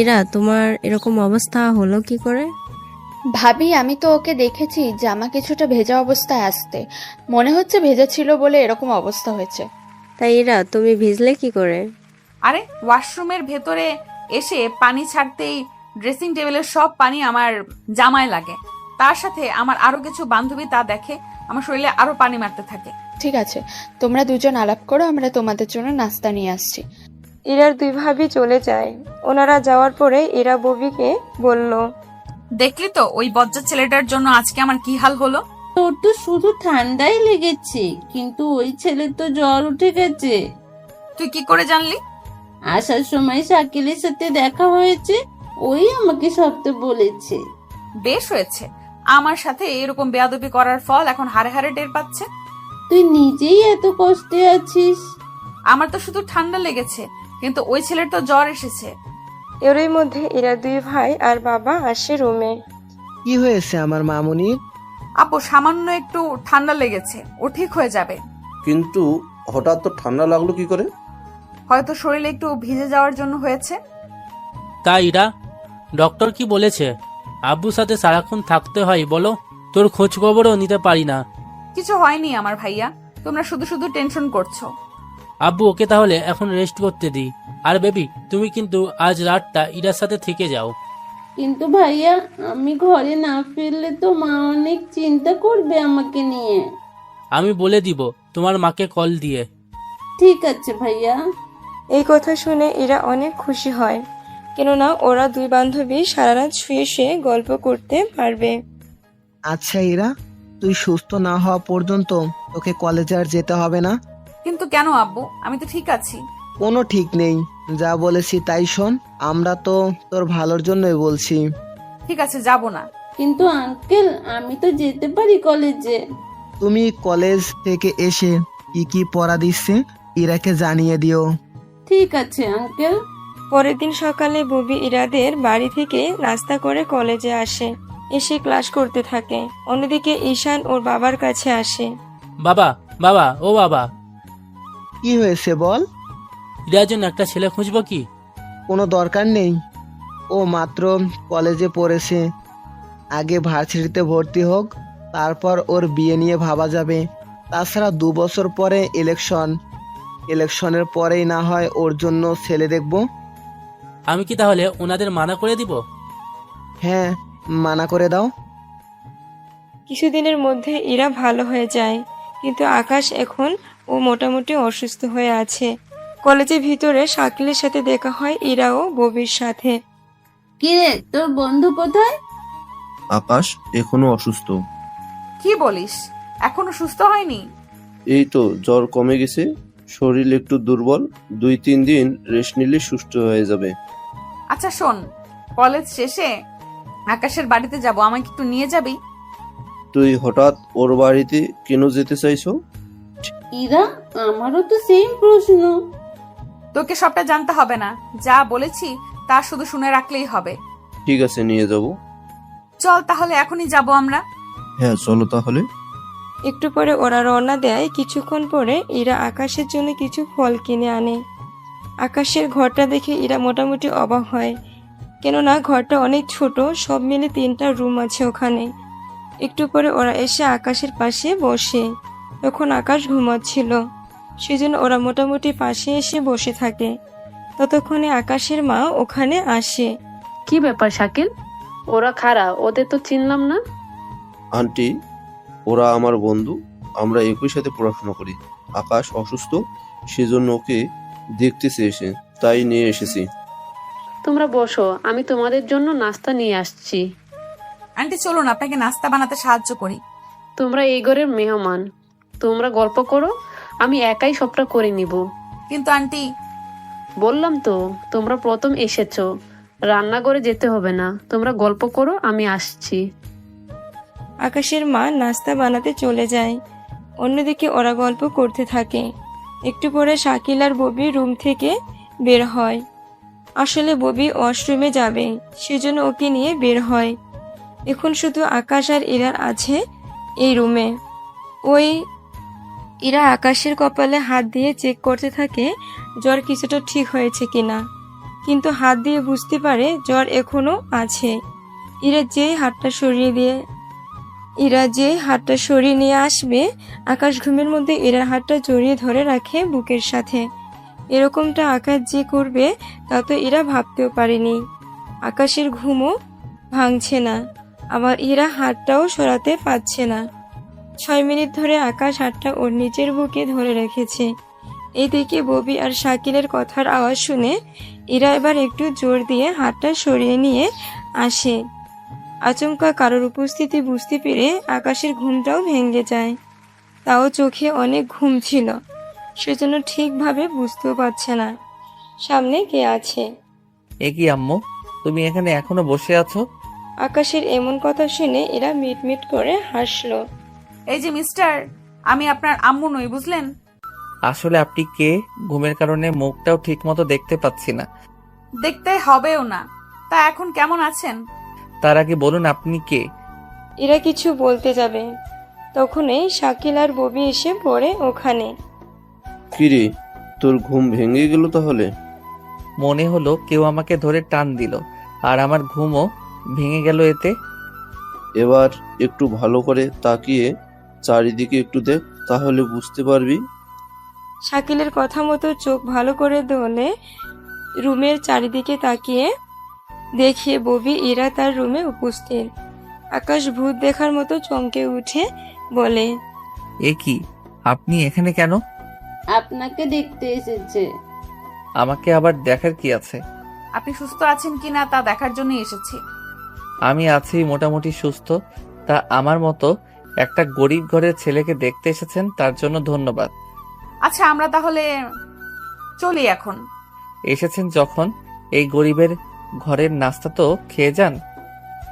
এরা তোমার এরকম অবস্থা হলো কি করে? ভাবি, আমি তো ওকে দেখেছি জামা কিছুটা ভেজা অবস্থায় আসতে, মনে হচ্ছে ভেজা ছিল বলে এরকম অবস্থা হয়েছে। তাই এরা তুমি ভিজলে কি করে? আরে ওয়াশরুমের ভেতরে এসে পানি ছাড়তেই ড্রেসিং টেবিলের সব পানি আমার জামায় লাগে। তার সাথে আমার আরো কিছু বান্ধবী তা দেখে আমার শরীরে আরো পানি মারতে থাকে। ঠিক আছে, তোমরা দুজন আলাপ করো, আমরা তোমাদের জন্য নাস্তা নিয়ে আসছি। এরার দুই ভাবি চলে যায়। ওনারা যাওয়ার পরে এরা ববিকে বলল, দেখলি তো ওই বজ্জাত ছেলেটার জন্য আজকে আমার কি হাল হলো। তোর তো শুধু ঠান্ডাই লেগেছে, কিন্তু ওই ছেলের তো জ্বর উঠে গেছে। তুই কি করে জানলি? আসার সময় শাকিলের সাথে দেখা হয়েছে, ওই আমাকে সবটা বলেছে। বেশ হয়েছে, আমার সাথে এরকম বেয়াদবি করার ফল এখন হারে হারে টের পাচ্ছে। তুই নিজেই এত কষ্টে আছিস। আমার তো শুধু ঠান্ডা লেগেছে, কিন্তু ওই ছেলের তো জ্বর এসেছে। এরই মধ্যে এরা দুই ভাই আর বাবা আসে রুমে। কি হয়েছে আমার মামুনি? আপু, সামান্য একটু ঠান্ডা লেগেছে, ও ঠিক হয়ে যাবে। কিন্তু হঠাৎ তো ঠান্ডা লাগলো কি করে? হয়তো শরীরে একটু ভিজে যাওয়ার জন্য হয়েছে। তাই ইরা, ডক্টর কি বলেছে? আব্বুর সাথে সারাক্ষণ থাকতে হয় বলো? তোর খোঁজ খবরও নিতে পারি না। কিছু হয়নি আমার ভাইয়া, তোমরা শুধু শুধু টেনশন করছো। আব্বু, ওকে তাহলে এখন রেস্ট করতে দিই। আর বেবি, তুমি কিন্তু আজ রাতটা ইরার সাথে থেকে যাও। কিন্তু ভাইয়া, আমি ঘরে না ফিরলে তো মা অনেক চিন্তা করবে আমাকে নিয়ে। আমি বলে দিব তোমার মাকে কল দিয়ে। ঠিক আছে ভাইয়া। এই কথা শুনে এরা অনেক খুশি হয়, কেননা ওরা দুই বান্ধবী সারা রাত শুয়ে শুয়ে গল্প করতে পারবে। আচ্ছা ইরা, তুই সুস্থ না হওয়া পর্যন্ত তোকে কলেজে আর যেতে হবে না। কিন্তু কেন আব্বু, আমি তো ঠিক আছি। কোনো ঠিক নেই, যা বলেছি তাই শোন। আমরা তো তোর ভালোর জন্যই বলছি। ঠিক আছে, যাব না। কিন্তু আঙ্কেল, আমি তো যেতে পারি কলেজে। তুমি কলেজ থেকে এসে কি কি পড়া দিচ্ছে ইরাকে জানিয়ে দিও। ঠিক আছে আঙ্কেল। পরের দিন সকালে ববি ইরাদের বাড়ি থেকে নাস্তা করে কলেজে আসে, এসে ক্লাস করতে থাকে। অন্যদিকে ঈশান ওর বাবার কাছে আসে। বাবা, বাবা, ও বাবা, কি হয়েছে বল। ইরার জন্য একটা ছেলে খুঁজবো কি? কোনো দরকার নেই, ও মাত্র কলেজে পড়েছে। আগে ভার্সিটিতে ভর্তি হোক, তারপর ওর বিয়ে নিয়ে ভাবা যাবে। তাছাড়া 2 বছর পরে ইলেকশনের পরেই না হয় ওর জন্য ছেলে দেখব। আমি কি তাহলে ওনাদের মানা করে দিব? হ্যাঁ, মানা করে দাও। কিছুদিনের মধ্যে ইরা ভালো হয়ে যায়, কিন্তু আকাশ এখন ও মোটামুটি অসুস্থ হয়ে আছে। কলেজের ভিতরে শাকিলের সাথে দেখা হয় ইরা ও ববির সাথে। কিরে, তোর বন্ধু কোথায়? আকাশ এখনো অসুস্থ। কি বলিস, এখনো সুস্থ হয়নি? এই তো জ্বর কমে গেছে, শরীর একটু দুর্বল, 2-3 দিন রেস্ট নিলে সুস্থ হয়ে যাবে। আচ্ছা শোন, কলেজ শেষে আকাশের বাড়িতে যাব, আমাকে একটু নিয়ে যাবি? তুই হঠাৎ ওর বাড়িতে কেন যেতে চাইছো? ইরা, আমারও তো সেম প্রশ্ন। তোকে সবটা জানতে হবে না, যা বলেছি তা শুধু শুনে রাখলেই হবে। ঠিক আছে, নিয়ে যাব। চল তাহলে, এখনই যাব আমরা। হ্যাঁ চলো তাহলে। একটু পরে ওরা রওনা দেয়। কিছুক্ষণ পরে ইরা আকাশের জন্য কিছু ফল কিনে আনে। আকাশের ঘরটা দেখে ইরা মোটামুটি অবাক হয়, কেননা ঘরটা অনেক ছোট, সব মিলে 3টা রুম আছে ওখানে। একটু পরে ওরা এসে আকাশের পাশে বসে। তখন আকাশ ঘুমাচ্ছিল, সেজন্য ওরা মোটামুটি পাশে এসে বসে থাকে। ততক্ষণে আকাশের মা ওখানে আসে। কি ব্যাপার শাকিল? ওরা খারা, ওদের তো চিনলাম না। আন্টি, ওরা আমার বন্ধু, আমরা একই সাথে পড়াশোনা করি। আকাশ অসুস্থ, সেজন্য ওকে দেখতে চেয়েছে, তাই নিয়ে এসেছি। তোমরা বসো, আমি তোমাদের জন্য নাস্তা নিয়ে আসছি। আন্টি চলুন, আপনাকে নাস্তা বানাতে সাহায্য করি। তোমরা এই ঘরের মেহমান, তোমরা গল্প করো, আমি একাই সবটা করে নিব। কিন্তু আন্টি, বললাম তো, তোমরা প্রথম এসেছো, রান্নাঘরে যেতে হবে না, তোমরা গল্প করো, আমি আসছি। আকাশের মা নাস্তা বানাতে চলে যায়। অন্যদিকে ওরা গল্প করতে থাকে। একটু পরে শাকিল আর ববি রুম থেকে বের হয়। আসলে ববি ওয়াশরুমে যাবে, সেজন্য ওকে নিয়ে বের হয়। এখন শুধু আকাশ আর ইরার আছে এই রুমে। ওই ইরা আকাশের কপালে হাত দিয়ে চেক করতে থাকে জ্বর কিছুটা ঠিক হয়েছে কিনা, কিন্তু হাত দিয়ে বুঝতে পারে জ্বর এখনো আছে। ইরা যেই হাতটা সরিয়ে নিয়ে আসবে, আকাশ ঘুমের মধ্যে ইরার হাতটা জড়িয়ে ধরে রাখে বুকের সাথে। এরকমটা আকাশ যে করবে তা তো ইরা ভাবতেও পারেনি। আকাশের ঘুমও ভাঙছে না, আবার ইরা হাতটাও সরাতে পারছে না। 6 মিনিট ধরে আকাশ হাতটা ওর নিচের বুকে ধরে রেখেছে। এইদিকে ববি আর শাকিলের কথার আওয়াজ শুনে ইরা এবার একটু জোর দিয়ে হাতটা সরিয়ে নিয়ে আসে। আচমকা কারোর উপস্থিতি বুঝতে পেরে আকাশের ঘুমটাও ভেঙে যায়। তাও চোখে অনেক ঘুম ছিল, সেজন্য ঠিকভাবে বুঝতেও পারছে না সামনে কে আছে। এ কি আম্মু, তুমি এখানে এখনো বসে আছো? আকাশের এমন কথা শুনে এরা মিটমিট করে হাসলো। এই যে মিস্টার, আমি আপনার আম্মু নই, বুঝলেন? আসলে আপনি কে? ঘুমের কারণে মুখটাও ঠিক মতো দেখতে পাচ্ছি না। দেখতে হবেও না। তা এখন কেমন আছেন? তার আগে বলুন আপনি কে? এরা কিছু বলতে যাবে, তখনই শাকিল আর ববি এসে পড়ে ওখানে। কিরে, তোর ঘুম ভেঙে গেল তাহলে? মনে হলো কেউ আমাকে ধরে টান দিল, আর আমার ঘুমও ভেঙে গেল এতে। এবার একটু ভালো করে তাকিয়ে চারিদিকে একটু দেখ, তাহলে বুঝতে পারবি। শাকিলের কথা মতো চোখ ভালো করে ধরে রুমের চারিদিকে তাকিয়ে দেখে ববি ইরা তার রুমে উপস্থিত। আকাশ ভূত দেখার মতো চমকে উঠে বলে, এ কি, আপনি এখানে কেন? আপনাকে দেখতে এসেছে। আমাকে আবার দেখার কি আছে? আপনি সুস্থ আছেন কিনা তা দেখার জন্য এসেছি। আমি আছি মোটামুটি সুস্থ। তা আমার মতো একটা গরিব ঘরের ছেলেকে দেখতে এসেছেন, তার জন্য ধন্যবাদ। আচ্ছা আমরা তাহলে চলি এখন। এসেছেন যখন এই গরিবের ঘরের নাস্তা তো খেয়ে যান।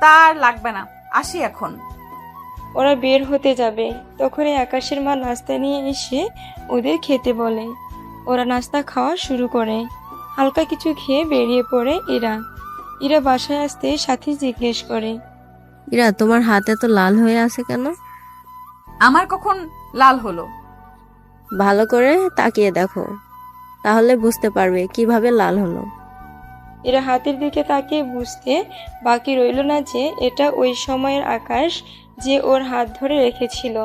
তার লাগবে না, আসি এখন। ওরা বের হতে যাবে, তখনই আকাশের মা নাস্তা নিয়ে এসে ওদের খেতে বলে। ওরা নাস্তা খাওয়া শুরু করে। হালকা কিছু খেয়ে বেরিয়ে পড়ে ইরা। ইরা বাসায় আসতে সাথী জিজ্ঞেস করে, ইরা, তোমার হাত এত লাল হয়ে আছে কেন? আমার কখন লাল হলো? ভালো করে তাকিয়ে দেখো, তাহলে বুঝতে পারবে কিভাবে লাল হলো। এরা হাতের দিকে তাকিয়ে বুঝতে বাকি রইল না যে এটা ওই সময়ের আকাশ যে ওর হাত ধরে রেখেছিল।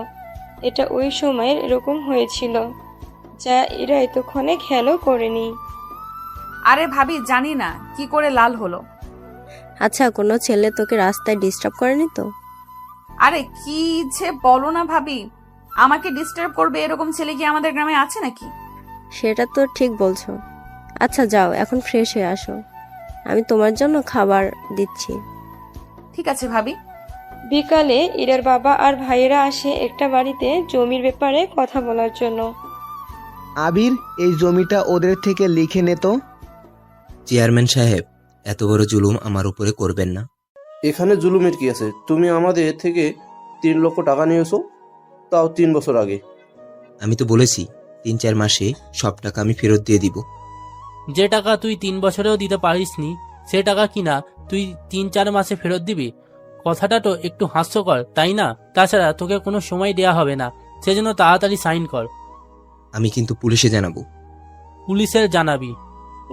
এটা ওই সময়ের এরকম হয়েছিল, যা এরা এতক্ষণে খেয়ালও করেনি। আরে ভাবি, জানি না কি করে লাল হলো। আচ্ছা, কোনো ছেলে তোকে রাস্তায় ডিস্টার্ব করেনি তো? আরে কি যে বলো না ভাবি, আমাকে ডিস্টার্ব করবে এরকম ছেলে কি আমাদের গ্রামে আছে নাকি? সেটা তো ঠিক বলছো। আচ্ছা যাও, এখন ফ্রেশ হয়ে আসো, আমি তোমার জন্য খাবার দিচ্ছি। ঠিক আছে ভাবি। বিকালে ইরার বাবা আর ভাইয়েরা আসে একটা বাড়িতে জমির ব্যাপারে কথা বলার জন্য। আবির, এই জমিটা ওদের থেকে লিখে নে তো। চেয়ারম্যান সাহেব, এত বড় জুলুম আমার উপরে করবেন না। এখানে জুলুমের কি আছে? তুমি আমাদের থেকে 3 লক্ষ টাকা নিয়েছো, তাও 3 বছর আগে। আমি তো বলেছি 3-4 মাসে সব টাকা আমি ফেরত দিয়ে দিব। যে টাকা তুই 3 বছরেও দিতে পারিসনি, সে টাকা কিনা তুই 3-4 মাসে ফেরত দিবি? কথাটা তো একটু হাস্যকর, তাই না? তাছাড়া তোকে কোনো সময় দেয়া হবে না, সেজন্য তাড়াতাড়ি সাইন কর। আমি কিন্তু পুলিশে জানাবো। পুলিশের জানাবি?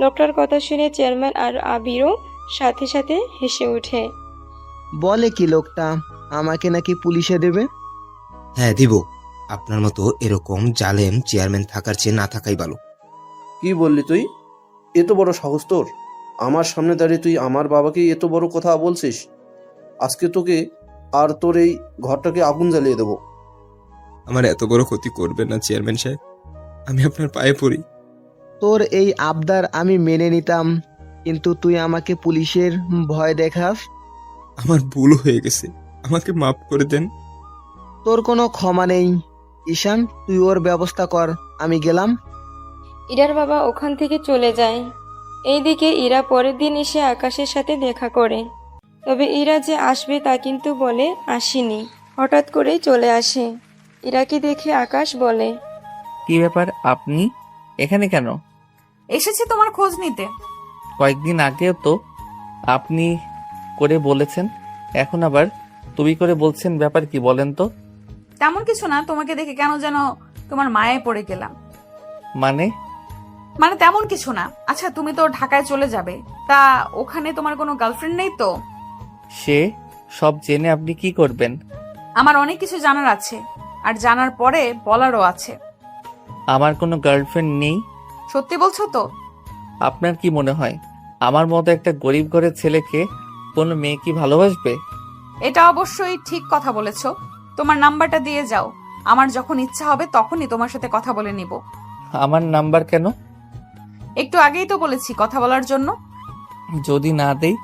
লোকটার কথা শুনে চেয়ারম্যান আর আবিরও সাথে সাথে হেসে ওঠে। বলে কি লোকটা, আমাকে নাকি পুলিশে দেবে? হ্যাঁ দিব। আপনার মতো এরকম জালেম চেয়ারম্যান থাকার চেয়ে না থাকাই ভালো। কি বললি তুই? এত বড় সাহস তোর? আমার সামনে দাঁড়িয়ে তুই আমার বাবাকে এত বড় কথা বলছিস? আজকে তোকে আর তোর এই ঘরটাকে আগুন জ্বালিয়ে দেবো। আমার এত বড় ক্ষতি করবেন না চেয়ারম্যান সাহেব, আমি আপনার পায়ে পড়ি। তোর এই আবদার আমি মেনে নিতাম, কিন্তু তুই আমাকে পুলিশের ভয় দেখাস। আমার ভুল হয়ে গেছে, আমাকে মাফ করে দেন। তোর কোনো ক্ষমা নেই। ঈশান, তুই ওর ব্যবস্থা কর, আমি গেলাম। ইরার বাবা ওখান থেকে চলে যায়। এইদিকে ইরা পরের দিন এসে আকাশের সাথে দেখা করে। তবে ইরা যে আসবে তা কিন্তু বলে আসেনি, হঠাৎ করেই চলে আসে। ইরাকে দেখে আকাশ বলে, কি ব্যাপার, আপনি এখানে কেন? এসেছি তোমার খোঁজ নিতে। কয়েকদিন আগেও তো আপনি করে বলেছেন, এখন আবার তুমি করে বলছেন, ব্যাপার কি বলেন তো? তেমন কিছু না, তোমাকে দেখে কেন যেন তোমার মায়ায় পড়ে গেলাম। মানে? তেমন কিছু না। আচ্ছা তুমি তো ঢাকায় চলে যাবে, তা ওখানে তোমার কোনো গার্লফ্রেন্ড নেই তো? সে সব জেনে আপনি কি করবেন? আমার অনেক কিছু জানার আছে, আর জানার পরে বলারও আছে। আমার কোনো গার্লফ্রেন্ড নেই। সত্যি বলছো তো? আপনার কি মনে হয় আমার মতো একটা গরিব ঘরের ছেলেকে কোনো মেয়ে কি ভালোবাসবে? এটা অবশ্যই ঠিক কথা বলেছো। তোমার নাম্বারটা দিয়ে যাও, আমার যখন ইচ্ছা হবে তখনই তোমার সাথে কথা বলে নিব। আমার নাম্বার কেন? একটু আগেই তো বলেছি কথা বলার জন্য। যদি না দেই?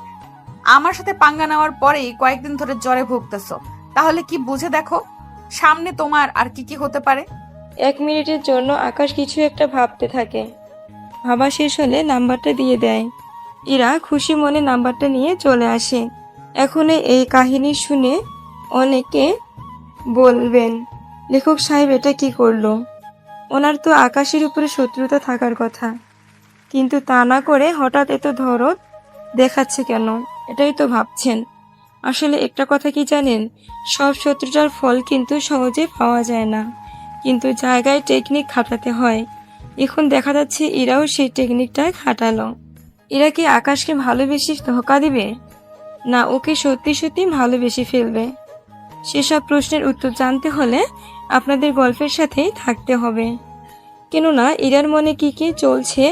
আমার সাথে পাঙ্গা নেওয়ার পরেই কয়েকদিন ধরে জ্বরে ভুগতেছো, তাহলে কি বুঝে দেখো সামনে তোমার আর কি কি হতে পারে। 1 মিনিটের জন্য আকাশ কিছু একটা ভাবতে থাকে। ভাবা শেষ হলে নাম্বারটা দিয়ে দেয়। ইরা খুশি মনে নাম্বারটা নিয়ে চলে আসে। এখন এই কাহিনী শুনে অনেকে বলবেন, লেখক সাহেব এটা কি করলো? ওনার তো আকাশের উপরে শত্রুতা থাকার কথা, কিন্তু তা না করে হঠাৎ এত ধরত দেখাচ্ছে কেন? এটাই তো ভাবছেন। আসলে একটা কথা কি জানেন, সব শত্রুতার ফল কিন্তু সহজে পাওয়া যায় না, কিন্তু জায়গায় টেকনিক খাটাতে হয়। এখন দেখা যাচ্ছে ইরাও সেই টেকনিকটা খাটালো। ইরা কি আকাশকে ভালোবেসে ধোকা দিবে, না ওকে সত্যি সত্যি ভালোবেসে ফেলবে? সেসব প্রশ্নের উত্তর জানতে হলে আপনাদের গল্পের সাথেই থাকতে হবে, কেননা ইরার মনে কি কি চলছে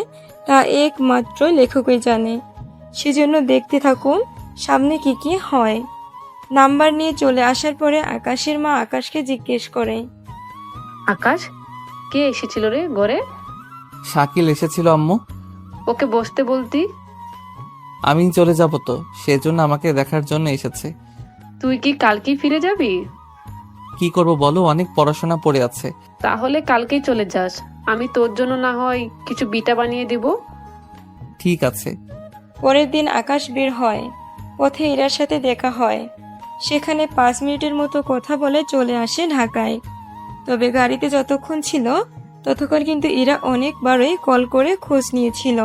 তা একমাত্র লেখকই জানে। সেজন্য দেখতে থাকুন সামনে কি কি হয়। নাম্বার নিয়ে চলে আসার পরে আকাশের মা আকাশকে জিজ্ঞেস করে, আকাশ, কে এসেছিল রে ঘরে? শাকিল এসেছিল আম্মু। ওকে বসতে বলতি। আমি চলে যাব তো, সেজন্য আমাকে দেখার জন্য এসেছে। তুই কি কালকেই ফিরে যাবি? কি করব বলো, অনেক পড়াশোনা পড়ে আছে। তাহলে কালকেই চলে যাস, আমি তোর জন্য না হয় কিছু বিটা বানিয়ে দিব। ঠিক আছে। পরের দিন আকাশ বের হয়। পথে ইরার সাথে দেখা হয়। সেখানে 5 মিনিটের মতো কথা বলে চলে আসে ঢাকায়। তবে গাড়িতে যতক্ষণ ছিল ততক্ষণ কিন্তু ইরা অনেকবারই কল করে খোঁজ নিয়েছিল।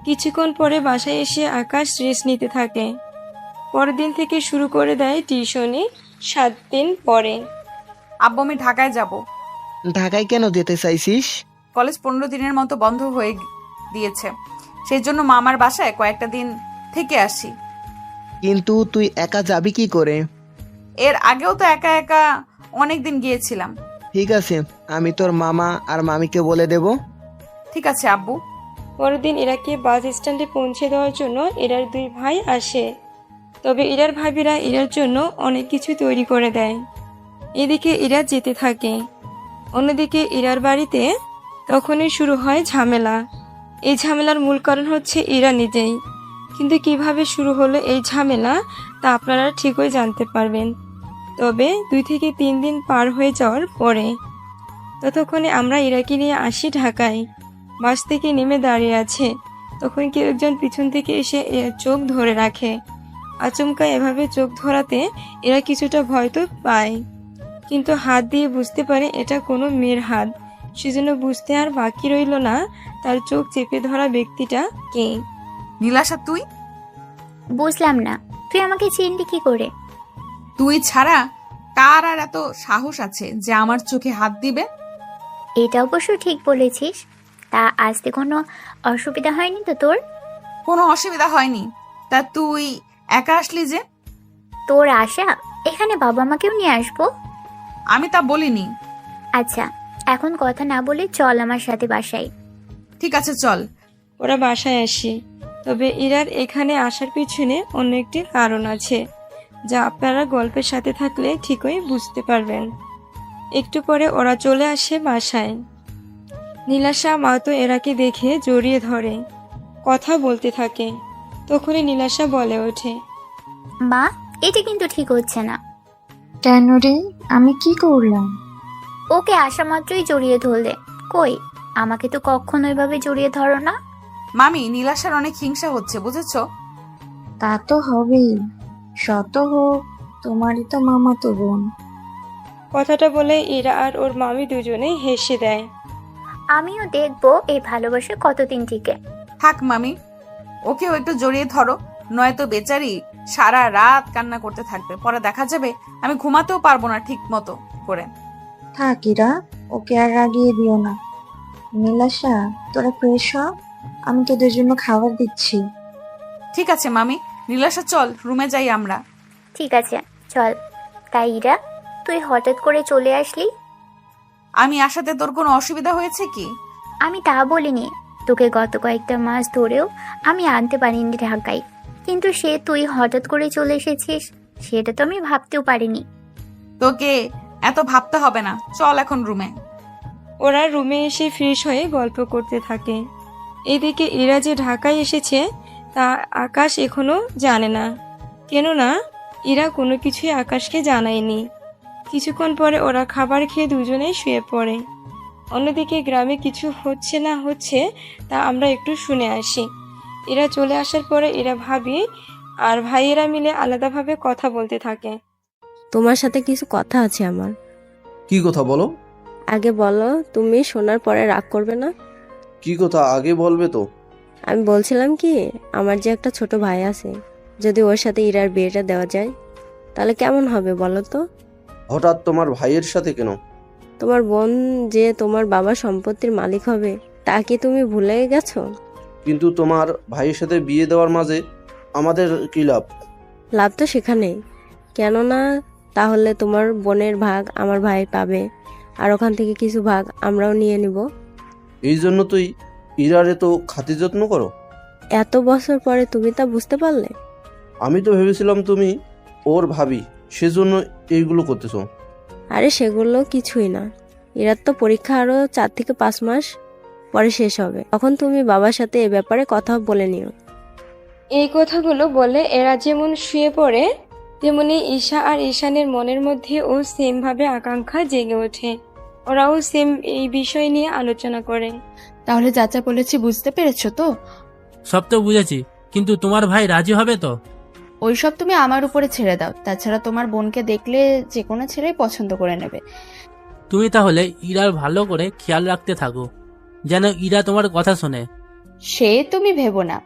কিছুক্ষণ পরে বাসায় এসে আকাশ রেস্ট নিতে থাকে। পরের দিন থেকে শুরু করে দেয় টিউশনি। 7 দিন পরে আব্বু আমি ঢাকায় যাব। ঢাকায় কেন যেতে চাইছিস? কলেজ 15 দিনের মতো বন্ধ হয়ে দিয়েছে, সেই জন্য মামার বাসায় কয়েকটা দিন থেকে আসি। কিন্তু তুই একা যাবি কি করে? এর আগেও তো একা একা অনেক দিন গিয়েছিলাম। ঠিক আছে, আমি তোর মামা আর মামিকে বলে দেব। ঠিক আছে আব্বু। পরের দিন ইরাকে বাস স্ট্যান্ডে পৌঁছে দেওয়ার জন্য ইরার 2 ভাই আসে। তবে ইরার ভাবিরা ইরার জন্য অনেক কিছু তৈরি করে দেয়। এদিকে ইরা যেতে থাকে। অন্যদিকে ইরার বাড়িতে তখনই শুরু হয় ঝামেলা। এই ঝামেলার মূল কারণ হচ্ছে ইরা নিজেই। কিন্তু কিভাবে শুরু হলো এই ঝামেলা তা আপনারা ঠিকই জানতে পারবেন, তবে 2 থেকে 3 দিন পার হয়ে যাওয়ার পরে। ততক্ষণে আমরা ইরাকে নিয়ে আসি ঢাকায়। বাস থেকে নেমে দাঁড়িয়ে আছে, তখন কেউ একজন পিছন থেকে এসে এর চোখ ধরে রাখে। আচমকা এভাবে চোখ ধরাতে এরা কিছুটা ভয় তো পায়, কিন্তু হাত দিয়ে বুঝতে পারে এটা কোনো মেয়ের হাত। সেজন্য বুঝতে আর বাকি রইল না তার চোখ চেপে ধরা ব্যক্তিটা কে। নীলাশা তুই? বুঝলাম না, তুই আমাকে চিনলি কি করে? তুই ছাড়া কার আর এত সাহস আছে যে আমার চোখে হাত দিবে? এটা অবশ্য ঠিক বলেছিস। তা আসতে কোনো অসুবিধা হয়নি তো তোর? কোনো অসুবিধা হয়নি। তা তুই একা আসলি যে? তোর আশা এখানে বাবা মাকেও নিয়ে আসবো? আমি তা বলিনি। আচ্ছা, এখন কথা না বলে চল আমার সাথে বাসায়। ঠিক আছে চল। ওরা বাসায় আসে। তবে ইরার এখানে আসার পিছনে অন্য একটি কারণ আছে, যা আপনারা গল্পের সাথে থাকলে ঠিকই বুঝতে পারবেন। একটু পরে ওরা চলে আসে বাসায়। নীলাশা মা তো এরাকে দেখে জড়িয়ে ধরে, কথা বলতে থাকে। তখনই নীলাশা বলে ওঠে, মা, এটা কিন্তু ঠিক হচ্ছে না। কেন রে, আমি কি করলাম? ওকে আসা মাত্রই জড়িয়ে ধরলে। কই, আমাকে তো কখনো এভাবে জড়িয়ে ধরো না। মামি, নীলাশার অনেক হিংসা হচ্ছে, বুঝেছো? তা তো হবেই, শত হোক তোমারই তো মামাতো বোন। কথাটা বলে ইরা আর ওর মামি দুজনেই হেসে দেয়। আমিও দেখবো এই ভালোবাসা কতদিন টিকে। থাক মামি, ওকেও একটু জড়িয়ে ধরো, নয়তো বেচারি সারা রাত কান্না করতে থাকবে। পরে দেখা যাবে আমি ঘুমাতেও পারবো না ঠিক মতো করে। থাক ইরা, ওকে আর রাগিয়ে দিও না। নীলাশা, তোরা ফ্রেশ হ, আমি তোদের জন্য খাবার দিচ্ছি। ঠিক আছে মামি। নীলাশা চল, রুমে যাই আমরা। ঠিক আছে চল। তাই ইরা, তুই হঠাৎ করে চলে আসলি? আমি আসাতে তোর কোনো অসুবিধা হয়েছে কি? আমি তা বলিনি। তোকে গত কয়েকটা মাস ধরেও আমি আনতে পারিনি ঢাকায়, কিন্তু সে তুই হঠাৎ করে চলে এসেছিস সেটা তো আমি ভাবতেও পারিনি। তোকে এত ভাবতে হবে না, চল এখন রুমে। ওরা রুমে এসে ফ্রেশ হয়ে গল্প করতে থাকে। এদিকে ইরা যে ঢাকায় এসেছে তা আকাশ এখনো জানে না, কেননা ইরা কোনো কিছুই আকাশকে জানায়নি। কিছুক্ষণ পরে ওরা খাবার খেয়ে দুজনেই শুয়ে পড়ে। অন্যদিকে গ্রামে কিছু হচ্ছে না হচ্ছে তা আমরা একটু শুনে আসি। এরা চলে আসার পরে এরা ভাবি আর ভাইয়েরা মিলে আলাদাভাবে কথা বলতে থাকে। তোমার সাথে কিছু কথা আছে আমার। কি কথা বলো? আগে বলো, তুমি শোনার পরে রাগ করবে না? কি কথা আগে বলবে তো? আমি বলছিলাম কি, আমার যে একটা ছোট ভাই আছে, যদি ওর সাথে ইরার বিয়েটা দেওয়া যায় তাহলে কেমন হবে বলো তো? হঠাৎ তোমার ভাইয়ের সাথে কেন? তোমার বোন যে তোমার বাবার সম্পত্তির মালিক হবে, তা কি তুমি ভুলে গেছো? কিন্তু তোমার ভাইয়ের সাথে বিয়ে দেওয়ার মাঝে আমাদের কি লাভ? লাভ তো সেখানেই, কেননা তাহলে তোমার বোনের ভাগ আমার ভাই পাবে, আর ওখান থেকে কিছু ভাগ আমরাও নিয়ে নিব। এই জন্য তুই ইরার এত খাতির যত্ন করো? এত বছর পরে তুমি তা বুঝতে পারলে? আমি তো ভেবেছিলাম তুমি ওর ভাবি, সেজন্য এইগুলো করতেছো। আরে সেগুলো কিছুই না, এরা তো পরীক্ষা আরো 4 থেকে 5 মাস পরে শেষ হবে, তখন তুমি বাবার সাথে এ ব্যাপারে কথা বলে নিও। এই কথাগুলো বলে এরা যেমন শুয়ে পড়ে, তেমনি ঈশা আর ঈশানের মনের মধ্যে ও সেম ভাবে আকাঙ্ক্ষা জেগে ওঠে। ওরাও সেম এই বিষয় নিয়ে আলোচনা করে। তাহলে চাচা বলেছি বুঝতে পেরেছো তো? সব তো বুঝেছি, কিন্তু তোমার ভাই রাজি হবে তো? ওইসব তুমি আমার উপরে ছেড়ে দাও। তাছাড়া তোমার বোনকে দেখলে যে কোনো ছেলেই পছন্দ করে নেবে। তুমি তাহলে ইরার ভালো করে খেয়াল রাখতে থাকো, যেন ইরা তোমার কথা শোনে। সে তুমি ভেবো না।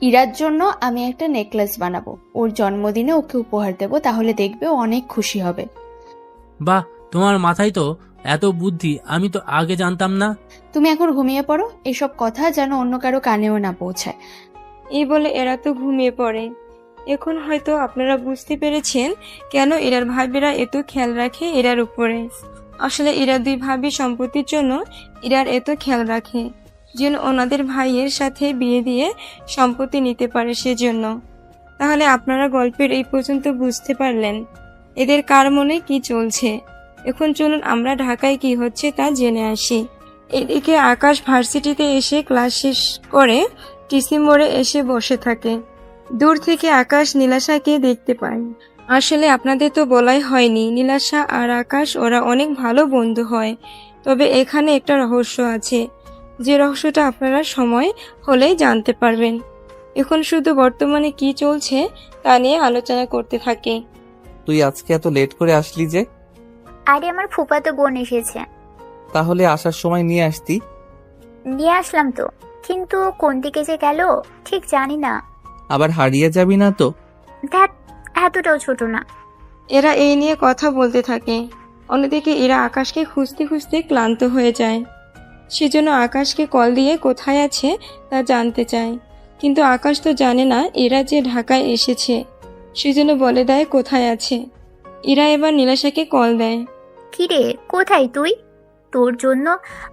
ইরার জন্য আমি একটা নেকলেস বানাবো, ওর জন্মদিনে ওকে উপহার দেব, তাহলে দেখবে ও অনেক খুশি হবে। বাহ, তোমার মাথায় তো এত বুদ্ধি, আমি তো আগে জানতাম না। তুমি এখন ঘুমিয়ে পড়ো, এসব কথা যেন অন্য কারো কানেও না পৌঁছায়। এই বলে এরা তো ঘুমিয়ে পড়ে। এখন হয়তো আপনারা বুঝতে পেরেছেন কেন এরার ভাবিরা এত খেয়াল রাখে এরার উপরে। আসলে এরা দুই ভাবি সম্পত্তির জন্য এরার এত খেয়াল রাখে, যেন ওনাদের ভাইয়ের সাথে বিয়ে দিয়ে সম্পত্তি নিতে পারে সেজন্য। তাহলে আপনারা গল্পের এই পর্যন্ত বুঝতে পারলেন এদের কার মনে কি চলছে। এখন চলুন আমরা ঢাকায় কি হচ্ছে তা জেনে আসি। এদিকে আকাশ ভার্সিটিতে এসে ক্লাস শেষ করে টিসি মোড়ে এসে বসে থাকে। দূর থেকে আকাশ নীলাশাকে দেখতে পায়। আসলে আপনাদের তো বলাই হয়নি, নীলাশা আর আকাশ ওরা অনেক ভালো বন্ধু হয়। তবে এখানে একটা রহস্য আছে, যে রহস্যটা আপনারা সময় হলেই জানতে পারবেন। এখন শুধু বর্তমানে কি চলছে তা নিয়ে আলোচনা করতে থাকে। তুই আজকে এত লেট করে আসলি যে? আরে আমার ফুফাতো বোন এসেছে। তাহলে আসার সময় নিয়ে আসতি। নিয়ে আসলাম তো, কিন্তু কোন দিকে যে গেল ঠিক জানি না। আবার হারিয়ে যাবি না তো? দেখ, এতটাও ছোট না। এরা এই নিয়ে কথা বলতে থাকে। অন্যদিকে এরা আকাশকে খুঁজতে খুঁজতে ক্লান্ত হয়ে যায়। সেজন্য আকাশকে কল দিয়ে কোথায় আছে তা জানতে চায়, কিন্তু আকাশ তো জানে না এরা যে ঢাকায় এসেছে। সেজন্য বলে দেয় কোথায় আছে। এরা এবার নীলাশাকে কল দেয়। কিরে, কোথায় তুই? তোর জন্য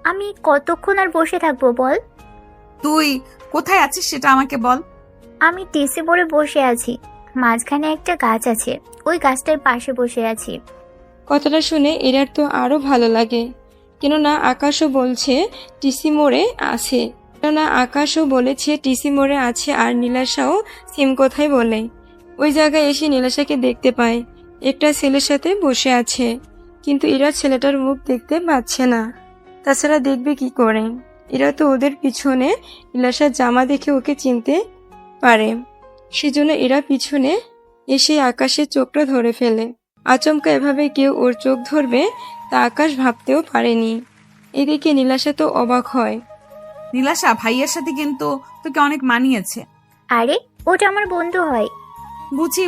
আমি কতক্ষণ আর বসে থাকবো বল? তুই কোথায় আছিস সেটা আমাকে বল। আমি টিসি মোড়ে বসে আছি, মাঝখানে একটা গাছ আছে, ওই গাছটার পাশে বসে আছি। কথাটা শুনে এরার তো আরো ভালো লাগে, কেননা আকাশও বলছে টিসি মোড়ে আছে। আর নীলাশাও সেম কথাই বলে। ওই জায়গায় এসে নীলাশাকে দেখতে পায় একটা ছেলের সাথে বসে আছে, কিন্তু এরা ছেলেটার মুখ দেখতে পাচ্ছে না। তাছাড়া দেখবে কি করে, এরা তো ওদের পিছনে নীলাশার জামা দেখে ওকে চিনতে পারে। সেজন্য এরা পিছনে এসে আকাশের চোখটা ধরে ফেলে। আচমকা এভাবে কেউ ওর চোখ ধরবে তা আকাশ ভাবতেও পারেনি। এদিকে নীলাশা তো অবাক হয়। নীলাশা ভাইয়ের সাথে কিন্তু তোকে অনেক মানিয়েছে। আরে ওটা আমার বন্ধু হয়।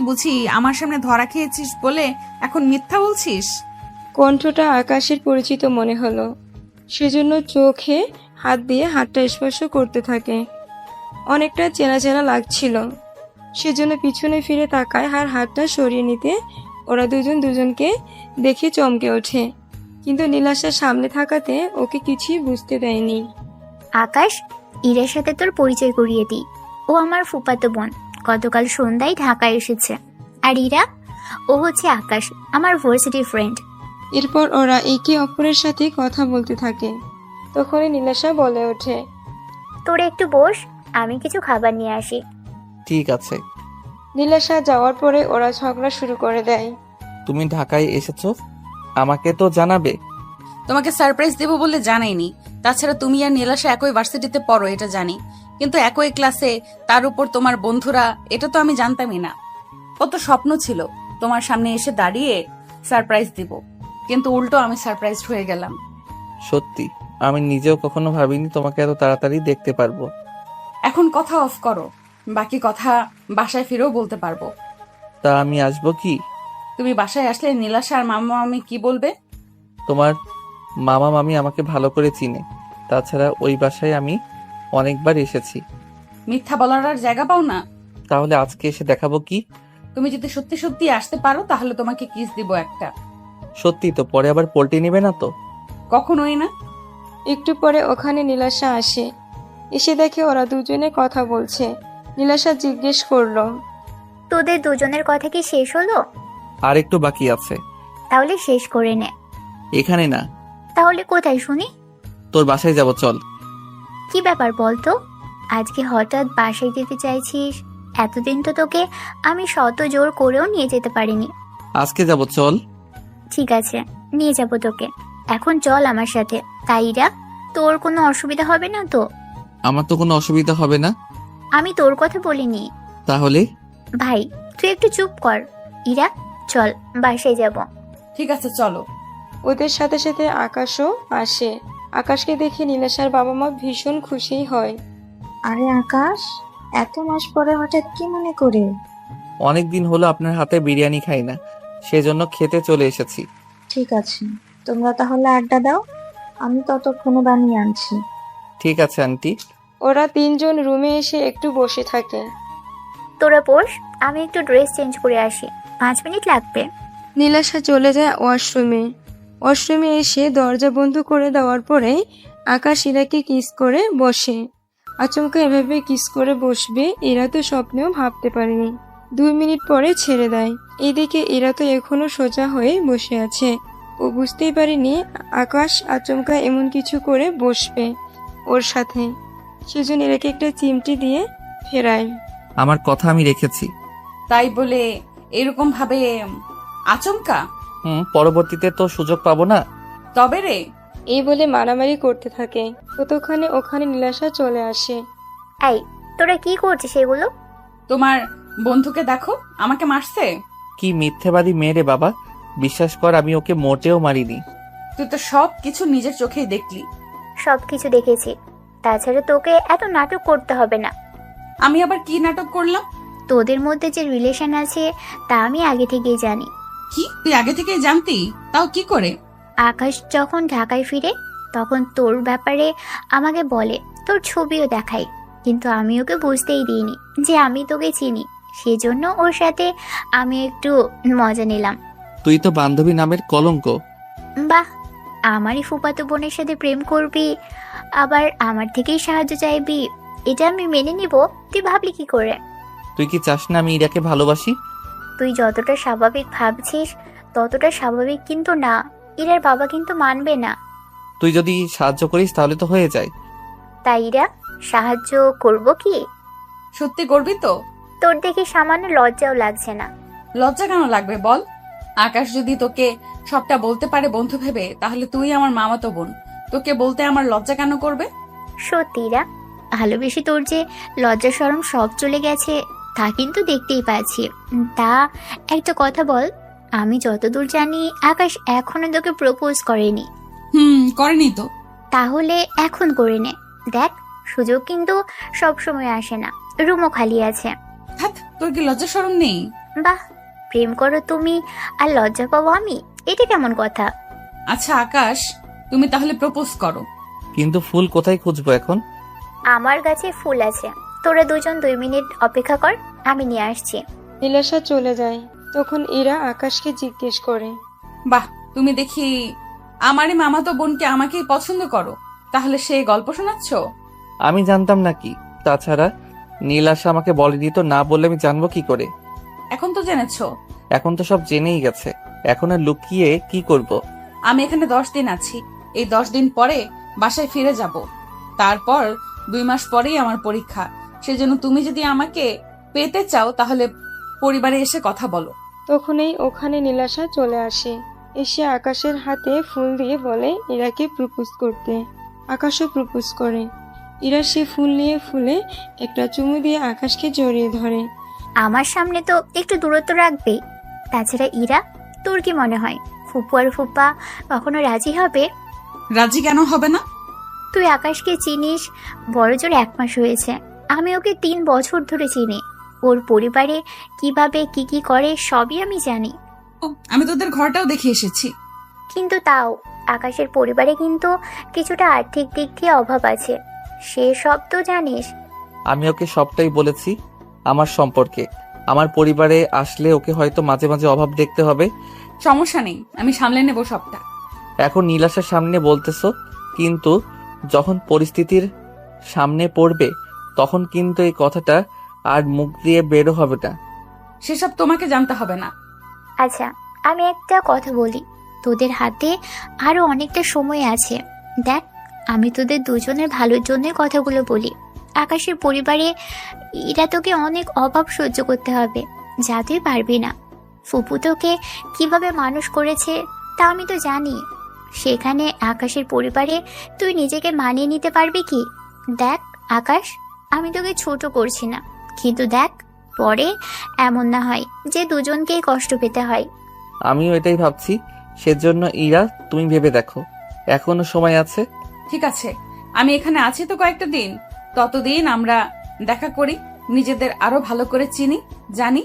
বুঝি আমার সামনে ধরা খেয়েছিস বলে এখন মিথ্যা বলছিস? কণ্ঠটা আকাশের পরিচিত মনে হলো, সেজন্য চোখে হাত দিয়ে হাতটা স্পর্শ করতে থাকে। অনেকটা চেনা চেনা লাগছিল, সেজন্য পিছনে ফিরে তাকায় আর হাতটা সরিয়ে নিতে ওরা দুজনকে দেখে চমকে ওঠে। কিন্তু নীলাশার সামনে থাকাতে ওকে কিছুই বুঝতে দেয়নি। আকাশ, ইরার সাথে তোর পরিচয় করিয়ে দিই। ও আমার ফুফাতো বোন, গতকাল সন্ধ্যায় ঢাকায় এসেছে। আর ইরা, ও হচ্ছে আকাশ, আমার ভার্সিটি ফ্রেন্ড। এরপর ওরা একে অপরের সাথে কথা বলতে থাকে। তখনই নীলাশা বলে ওঠে, তোরা একটু বস, আমি কিছু খাবার নিয়ে আসি। ঠিক আছে। নীলাশা যাওয়ার পরে ওরা ঝগড়া শুরু করে দেয়। তুমি ঢাকায় এসেছো, আমাকে তো জানাবে। তোমাকে সারপ্রাইজ দেবো বলে জানাইনি। তাছাড়া তুমি আর নীলাশা একই ভার্সিটিতে পড়ো এটা জানি, কিন্তু একই ক্লাসে, তার উপর তোমার বন্ধুরা, এটা তো আমি জানতামই না। কত স্বপ্ন ছিল তোমার সামনে এসে দাঁড়িয়ে সারপ্রাইজ দিব, কিন্তু উল্টো আমি সারপ্রাইজ হয়ে গেলাম। সত্যি আমি নিজেও কখনো ভাবিনি তোমাকে এত তাড়াতাড়ি দেখতে পারবো। এখন কথা অফ করো, বাকি কথা বাসায় ফিরেও বলতে পারবো। তা আমি আসবো কি? তুমি বাসায় আসলে নীলাশা আর মামা মামি কি বলবে? তোমার মামা মামি আমাকে ভালো করে চিনে, তাছাড়া ওই বাসায় আমি অনেকবার এসেছি। মিথ্যা বলার আর জায়গা পাও না। তাহলে আজকে এসে দেখাবো কি? তুমি যদি সত্যি সত্যি আসতে পারো তাহলে তোমাকে কিস দিব একটা। সত্যি তো? পরে আবার পল্টি নেবে না তো? কখনোই না। একটু পরে ওখানে নীলাশা আসে। এসে দেখে ওরা দুজনে কথা বলছে। নীলাশা জিজ্ঞেস করলো, তোদের দুজনের কথা কি শেষ হলো? আর একটু বাকি আছে। তাহলে শেষ করে নে। এখানে না, তাহলে কোথায় শুনি? তোর বাসায় যাব, চল। কি ব্যাপার বলতো? আজকে হঠাৎ বাসায় যেতে চাইছিস? এতদিন তো তোকে আমি শত জোর করেও নিয়ে যেতে পারিনি। আজকে যাব, চল। ঠিক আছে, নিয়ে যাব তোকে। এখন চল আমার সাথে। তাইরা, তোর কোনো অসুবিধা হবে না তো? আমার তো কোনো অসুবিধা হবে না। আমি তোর কথা বলিনি। তাহলে? ভাই, তুই একটু চুপ কর। ইরা, চল বাসায় যাব। ঠিক আছে, চলো। ওদের সাথে সাথে আকাশও আসে। আকাশকে দেখে নীলাশার বাবা মা ভীষণ খুশি হয়। আরে আকাশ, এত মাস পরে হঠাৎ কি মনে করে? অনেক দিন হলো আপনার হাতে বিরিয়ানি খাই না, সেজন্য খেতে চলে এসেছি। ঠিক আছে, তোমরা তাহলে আড্ডা দাও, আমি ততক্ষণে বানিয়ে আনছি। ঠিক আছে আন্টি। ওরা তিনজন রুমে এসে একটু বসে থাকে। তোরা বস, আমি একটু ড্রেস চেঞ্জ করে আসি। 5 মিনিট লাগবে। নীলাশা চলে যায় ওয়াশরুমে। ওয়াশরুমে এসে দরজা বন্ধ করে দেওয়ার পরে আকাশ ইরাকে কিস করে বসে। আচমকা এভাবে কিস করে বসবে এরা তো স্বপ্নেও ভাবতে পারেনি। 2 মিনিট পরে ছেড়ে দেয়। এদিকে এরা তো এখনো সোজা হয়ে বসে আছে। ও বুঝতেই পারেনি আকাশ আচমকা এমন কিছু করে বসবে ওর সাথে। সেজন্য এরাকে একটা চিমটি দিয়ে ফেরায়। আমার কথা আমি রেখেছি। তাই বলে এরকম ভাবে আচমকা? পরবর্তীতে তো সুযোগ পাবো না। তবে রে। এই বলে মারামারি করতে থাকে। ততক্ষণে ওখানে নীলাশা চলে আসে। এই, তোরা কি করছিস এগুলো? তোমার বন্ধুকে দেখো, আমাকে মারছে। কি মিথ্যেবাদী মেয়ে রে বাবা, বিশ্বাস কর আমি ওকে মোটেও মারিনি। তুই তো সব কিছু নিজের চোখেই দেখলি। সব কিছু দেখেছি, তাছাড়া তোকে এত নাটক করতে হবে না। আমি আবার কি নাটক করলাম? তোদের মধ্যে যে রিলেশন আছে তা আমি আগে থেকেই জানি। কি তুই আগে থেকেই জানতি? তাও কি করে? আকাশ যখন ঢাকায় ফিরে তখন তোর ব্যাপারে আমাকে বলে, তোর ছবিও দেখাই, কিন্তু আমি ওকে বুঝতেই দিইনি যে আমি তোকে চিনি। সেজন্য ওর সাথে আমি একটু মজা নিলাম। তুই তো বান্ধবী নামের কলঙ্ক। বাহ, আমারই ফুফাতো বোনের সাথে প্রেম করবি, আবার আমার থেকেই সাহায্য চাইবি? এটা আমি মেনে নিব? তুই ভাবলি কি করে? তুই কি চাস না আমি ইরাকে ভালোবাসি? তুই যতটা স্বাভাবিক ভাবছিস ততটা স্বাভাবিক কিন্তু না। ইরার বাবা কিন্তু মানবে না। তুই যদি সাহায্য করিস তাহলে তো হয়ে যায়। তাই ইরা, সাহায্য করব কি? সত্যি করবি তো? তোর দেখে সামান্য লজ্জাও লাগছে না। লজ্জা কেন লাগবে বল? আকাশ যদি তোকে সবটা বলতে পারে বন্ধু ভেবে, তাহলে তুই আমার মামাতো বোন, তোকে বলতে আমার লজ্জা কেন করবে? সত্যি ইরা, ভালোবেসে তোর যে লজ্জা শরম সব চলে গেছে তা কিন্তু দেখতেই পাচ্ছি। তা একটা কথা বল, আমি যতদূর জানি আকাশ এখনো তোকে প্রপোজ করেনি। করেনি তো। তাহলে এখন করে নে। দেখ, সুযোগ কিন্তু সব সময় আসে না, রুমও খালি আছে। তোর কি লজ্জা শরম নেই? বাহ, প্রেম করো তুমি আর লজ্জা পাবো আমি, এটা কেমন কথা? আচ্ছা আকাশ, তুমি তাহলে প্রপোজ করো। কিন্তু ফুল কোথায় খুঁজবো এখন? আমার কাছে ফুল আছে, তোরা দুজন 2 মিনিট অপেক্ষা কর, আমি নিয়ে আসছি। নীলাশা চলে যায়। তখন ইরা আকাশকে জিজ্ঞেস করে, বাহ, তুমি দেখি আমারই মামাতো বোনকে আমাকেই পছন্দ করো, তাহলে সেই গল্প শোনাচ্ছ? আমি জানতাম নাকি? তাছাড়া নীলাশা আমাকে বলেনি তো, না বললে আমি জানবো কি করে? এখন তো জেনেছো। এখন তো সব জেনেই গেছে, এখন আর লুকিয়ে কি করব? আমি এখানে 10 দিন আছি, এই 10 দিন পরে বাসায় ফিরে যাব। তারপর 2 মাস পরেই আমার পরীক্ষা। সেজন্য তুমি যদি আমাকে পেতে চাও তাহলে পরিবারে এসে কথা বলো। তখনই ওখানে নীলাশা চলে আসে। এসে আকাশের হাতে ফুল দিয়ে বলে ইরাকে প্রপোজ করতে। আকাশও প্রপোজ করে। ইরা সে ফুল নিয়ে ফুলে একটা চুমু দিয়ে আকাশকে জড়িয়ে ধরে। আমার সামনে তো একটু দূরত্ব রাখবেই। তাছাড়া ইরা, তোর কি মনে হয় ফুপু আর ফুপা কখনো রাজি হবে? রাজি কেন হবে না? তুই আকাশকে চিনিস, বড়জোর 1 মাস হয়েছে। আমি ওকে 3 বছর ধরে চিনি। ওর পরিবারে কিভাবে কি কি করে সবই আমি জানি। আমি তোদের ঘরটাও দেখে এসেছি। কিন্তু তাও আকাশের পরিবারে কিন্তু কিছুটা আর্থিক দিক দিয়ে অভাব আছে, সে সব তো জানিস। আমি ওকে সবটাই বলেছি আমার সম্পর্কে। আমার পরিবারে আসলে ওকে হয়তো মাঝে মাঝে অভাব দেখতে হবে। সমস্যা নেই, আমি সামলে নেব সবটা। এখন নীলাশার সামনে বলতেছো, কিন্তু যখন পরিস্থিতির সামনে পড়বে তখন কিন্তু এই কথাটা আর মুখ দিয়ে বেরো হবে না। সেসব তোমাকে জানতে হবে না। আচ্ছা, আমি একটা কথা বলি, তোদের হাতে আরো অনেকটা সময় আছে। দেখ, আমি তোদের দুজনের ভালোর জন্য কথাগুলো বলি। আকাশের পরিবারে এরা তোকে অনেক অভাব সহ্য করতে হবে, যা তুই পারবি না। ফুপু তোকে কিভাবে মানুষ করেছে তা আমি তো জানি। সেখানে আকাশের পরিবারে তুই নিজেকে মানিয়ে নিতে পারবি কি? দেখ আকাশ, আমি তোকে ছোট করছি না, কিন্তু দেখ পরে এমন না হয় যে দুজনকেই কষ্ট পেতে হয়। আমিও এটাই ভাবছি, সেজন্য ইরা তুমি ভেবে দেখো, এখনো সময় আছে। ঠিক আছে, আমি এখানে আছি তো কয়েকটা দিন, ততদিন আমরা দেখা করি, নিজেদের আরো ভালো করে চিনি, জানি।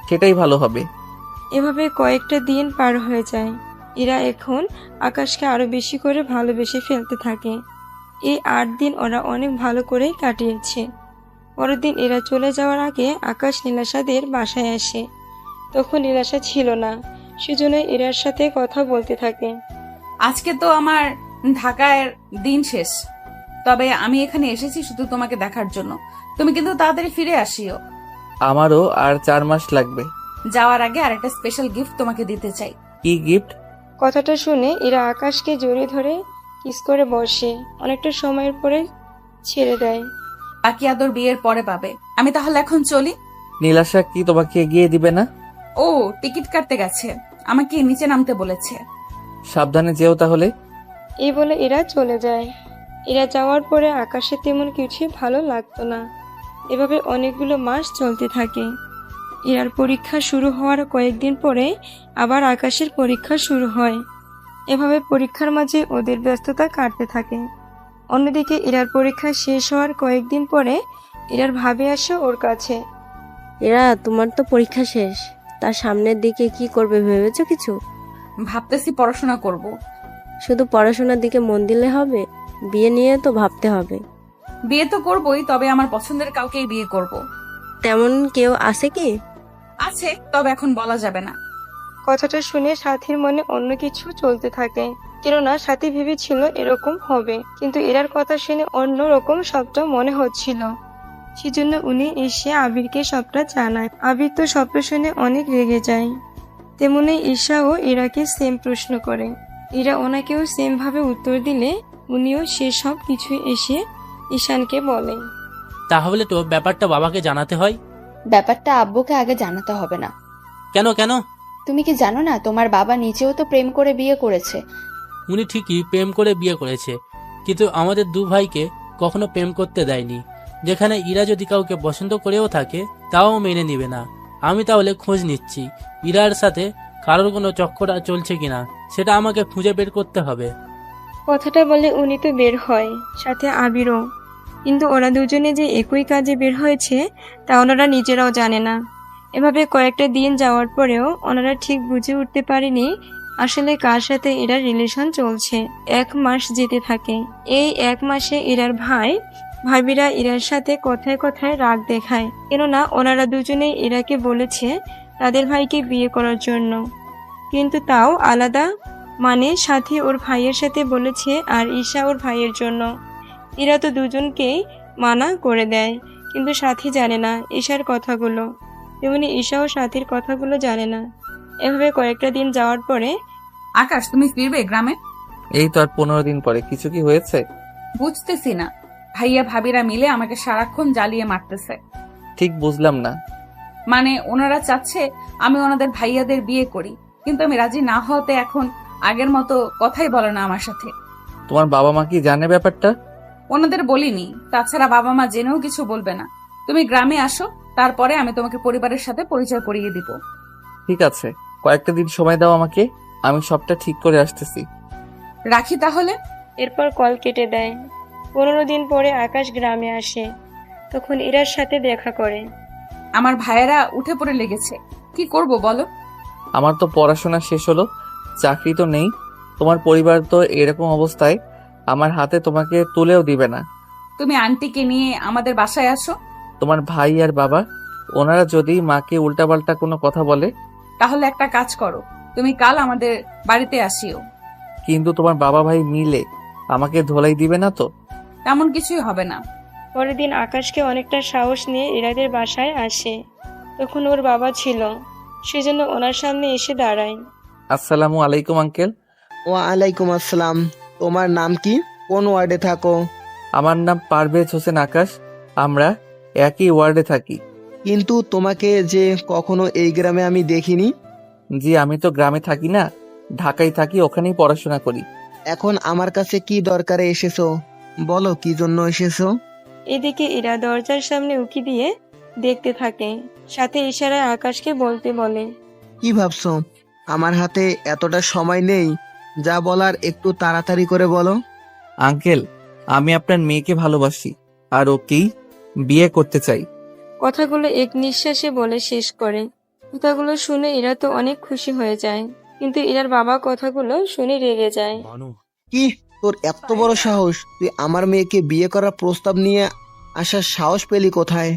সেটাই ভালো হবে। এভাবে কয়েকটা দিন পার হয়ে যায়। এরা এখন আকাশকে আরো বেশি করে ভালোবেসে ফেলতে থাকে। এই 8 দিন ওরা অনেক ভালো করেই কাটিয়েছে। পরের দিন এরা চলে যাওয়ার আগে আকাশ নীলাশাদের বাসায় আসে। তখন নীলাশা ছিল না, সেজন্য এরার সাথে কথা বলতে থাকে। আজকে তো আমার ঢাকায় দিন শেষ, তবে আমি এখানে এসেছি শুধু তোমাকে দেখার জন্য। তুমি কিন্তু তাড়াতাড়ি ফিরে আসিও। আমারও আর 4 মাস লাগবে। যাওয়ার আগে আরেকটা স্পেশাল গিফট তোমাকে দিতে চাই। কি গিফট? কথাটা শুনে এরা আকাশকে জড়িয়ে ধরে কিস করে বসে। অনেকটা সময়ের পরে ছেড়ে দেয়। বাকি আদর বিয়ের পরে পাবে। আমি তাহলে এখন চলি। নীলাশা কি তোমাকে এগিয়ে দিবে না? ও টিকিট কাটতে গেছে, আমাকে নিচে নামতে বলেছে। সাবধানে যেও তাহলে। এই বলে এরা চলে যায়। এরা যাওয়ার পরে আকাশে তেমন কিছুই ভালো লাগতো না। এভাবে অনেকগুলো মাস চলতে থাকে। এরার পরীক্ষা শুরু হওয়ার কয়েকদিন পরে আবার আকাশের পরীক্ষা শুরু হয়। এভাবে পরীক্ষার মাঝে ওদের ব্যস্ততা কাটতে থাকে। অন্যদিকে এরার পরীক্ষা শেষ হওয়ার কয়েকদিন পরে এরার ভাবে আসে ওর কাছে। এরা, তোমার তো পরীক্ষা শেষ, তার সামনের দিকে কি করবে ভেবেছো কিছু? ভাবতেছি পড়াশোনা করব। শুধু পড়াশোনার দিকে মন দিলে হবে? বিয়ে নিয়ে তো ভাবতে হবে। বিয়ে তো করবই, তবে আমার পছন্দের কাউকেই বিয়ে করব। তেমন কেউ আছে কি? আছে, তবে এখন বলা যাবে না। কথাটা শুনে সাথীর মনে অন্য কিছু চলতে থাকে। কেননা সাথী ভেবেছিল এরকম হবে, কিন্তু এরার কথা শুনে অন্য রকম সবটা মনে হচ্ছিল। সেজন্য উনি এসে আবিরকে সবটা জানায়। আবির তো সবটা শুনে অনেক রেগে যায়। তেমনি ঈশাও ইরাকে সেম প্রশ্ন করে। ইরা ওনাকেও সেম ভাবে উত্তর দিলে উনিও সে সব কিছু এসে ঈশানকে বলে। তাহলে তো ব্যাপারটা বাবাকে জানাতে হয়। ব্যাপারটা আব্বুকে আগে জানাতে হবে না। কেন কেন? তুমি কি জানো না, তোমার বাবা নিজেও তো প্রেম করে বিয়ে করেছে। উনি ঠিকই প্রেম করে বিয়ে করেছে, কিন্তু আমাদের দু ভাইকে কখনো প্রেম করতে দেয়নি। যেখানে ইরা যদি কাউকে পছন্দ করেও থাকে তাও মেনে নিবে না। আমি তাহলে খোঁজ নিচ্ছি ইরার সাথে কারোর কোনো চক্কর চলছে কিনা, সেটা আমাকে খুঁজে বের করতে হবে। কথাটা বলে উনি তো বের হয়, সাথে আবিরও। কিন্তু ওরা দুজনে যে একই কাজে বের হয়েছে তা ওনারা নিজেরাও জানে না। এভাবে কয়েকটা দিন যাওয়ার পরেও ওনারা ঠিক বুঝে উঠতে পারেনি আসলে কার সাথে এরার রিলেশন চলছে। 1 মাস যেতে থাকে। এই 1 মাসে এরার ভাবিরা ইরার সাথে কথায় কথায় রাগ দেখায়, কেননা ওনারা দুজনেই ইরাকে বলেছে তাদের ভাইকে বিয়ে করার জন্য, কিন্তু তাও আলাদা, মানে সাথী ওর ভাইয়ের সাথে বলেছে আর ঈশা ওর ভাইয়ের জন্য। ইরা তো দুজনকেই মানা করে দেয়, কিন্তু সাথী জানে না ঈশার কথাগুলো, তেমনি ঈশাও সাথীর কথাগুলো জানে না। এভাবে কয়েকটা দিন যাওয়ার পরে আকাশ, তুমি ফিরবে গ্রামে? এই তো আর 15 দিন পরে। কিছু কি হয়েছে? বুঝতেছি না, ভাইয়া ভাবিরা মিলে আমাকে সারাক্ষণ জ্বালিয়ে মারতেছে। ঠিক বুঝলাম না। মানে ওনারা চাচ্ছে আমি ওনাদের ভাইয়াদের বিয়ে করি, কিন্তু আমি রাজি না হওয়াতে এখন আগের মতো কথাই বলে না আমার সাথে। তোমার বাবা মা কি জানে ব্যাপারটা? ওনাদের বলিনি, তাছাড়া বাবা মা জেনেও কিছু বলবে না। তুমি গ্রামে আসো, তারপরে আমি তোমাকে পরিবারের সাথে পরিচয় করিয়ে দিব। ঠিক আছে, কয়েকটা দিন সময় দাও আমাকে, আমি সবটা ঠিক করে আসতেছি। রাখি তাহলে। এরপর কল কেটে দেয়। 15 দিন পরে আকাশ গ্রামে আসে। তখন ইরার সাথে দেখা করে। আমার ভাইয়েরা উঠে পড়ে লেগেছে, কি করব বলো? আমার তো পড়াশোনা শেষ হলো, চাকরি তো নেই, তোমার পরিবার তো এরকম অবস্থায় আমার হাতে তোমাকে তুলেও দিবে না। তুমি আন্টিকে নিয়ে আমাদের বাসায় আসো। তোমার ভাই আর বাবা, ওনারা যদি মাকে উল্টাপাল্টা কোনো কথা বলে? তাহলে একটা কাজ করো, তুমি কাল আমাদের বাড়িতে আসিও। কিন্তু তোমার বাবা ভাই মিলে আমাকে ধোলাই দিবে না তো? তেমন কিছুই হবে না। পরের দিন আকাশকে অনেকটা সাহস নিয়ে ইরাদের বাসায় আসে। তখন ওর বাবা ছিল, সেজন্য ওনার সামনে এসে দাঁড়ায়। আসসালামু আলাইকুম আঙ্কেল। ওয়ালাইকুম আসসালাম। তোমার নাম কি? কোন ওয়ার্ডে থাকো? আমার নাম পারভেজ হোসেন আকাশ। আমরা একই ওয়ার্ডে থাকি। কিন্তু তোমাকে যে কখনো এই গ্রামে আমি দেখিনি। জি, আমি তো গ্রামে থাকি না, ঢাকায় থাকি, ওখানেই পড়াশোনা করি। এখন আমার কাছে কি দরকারে এসেছো? বলো কি জন্য এসেছো? এদিকে ইরা দরজার সামনে উকি দিয়ে দেখতে থাকে, সাথে ইশারায় আকাশকে বলতে বলে। কি ভাবছো? আমার হাতে এতটা সময় নেই, যা বলার একটু তাড়াতাড়ি করে বলো। আঙ্কেল, আমি আপনার মেয়েকে ভালোবাসি আর ওকেই বিয়ে করতে চাই। কথাগুলো এক নিঃশ্বাসে বলে শেষ করে। কথাগুলো শুনে ইরা তো অনেক খুশি হয়ে যায়, কিন্তু ইরার বাবা কথাগুলো শুনে রেগে যায়। কি তোর এত বড় সাহস? তুই আমার মেয়েকে বিয়ে করার প্রস্তাব নিয়ে আসার সাহস পেলি কোথায়?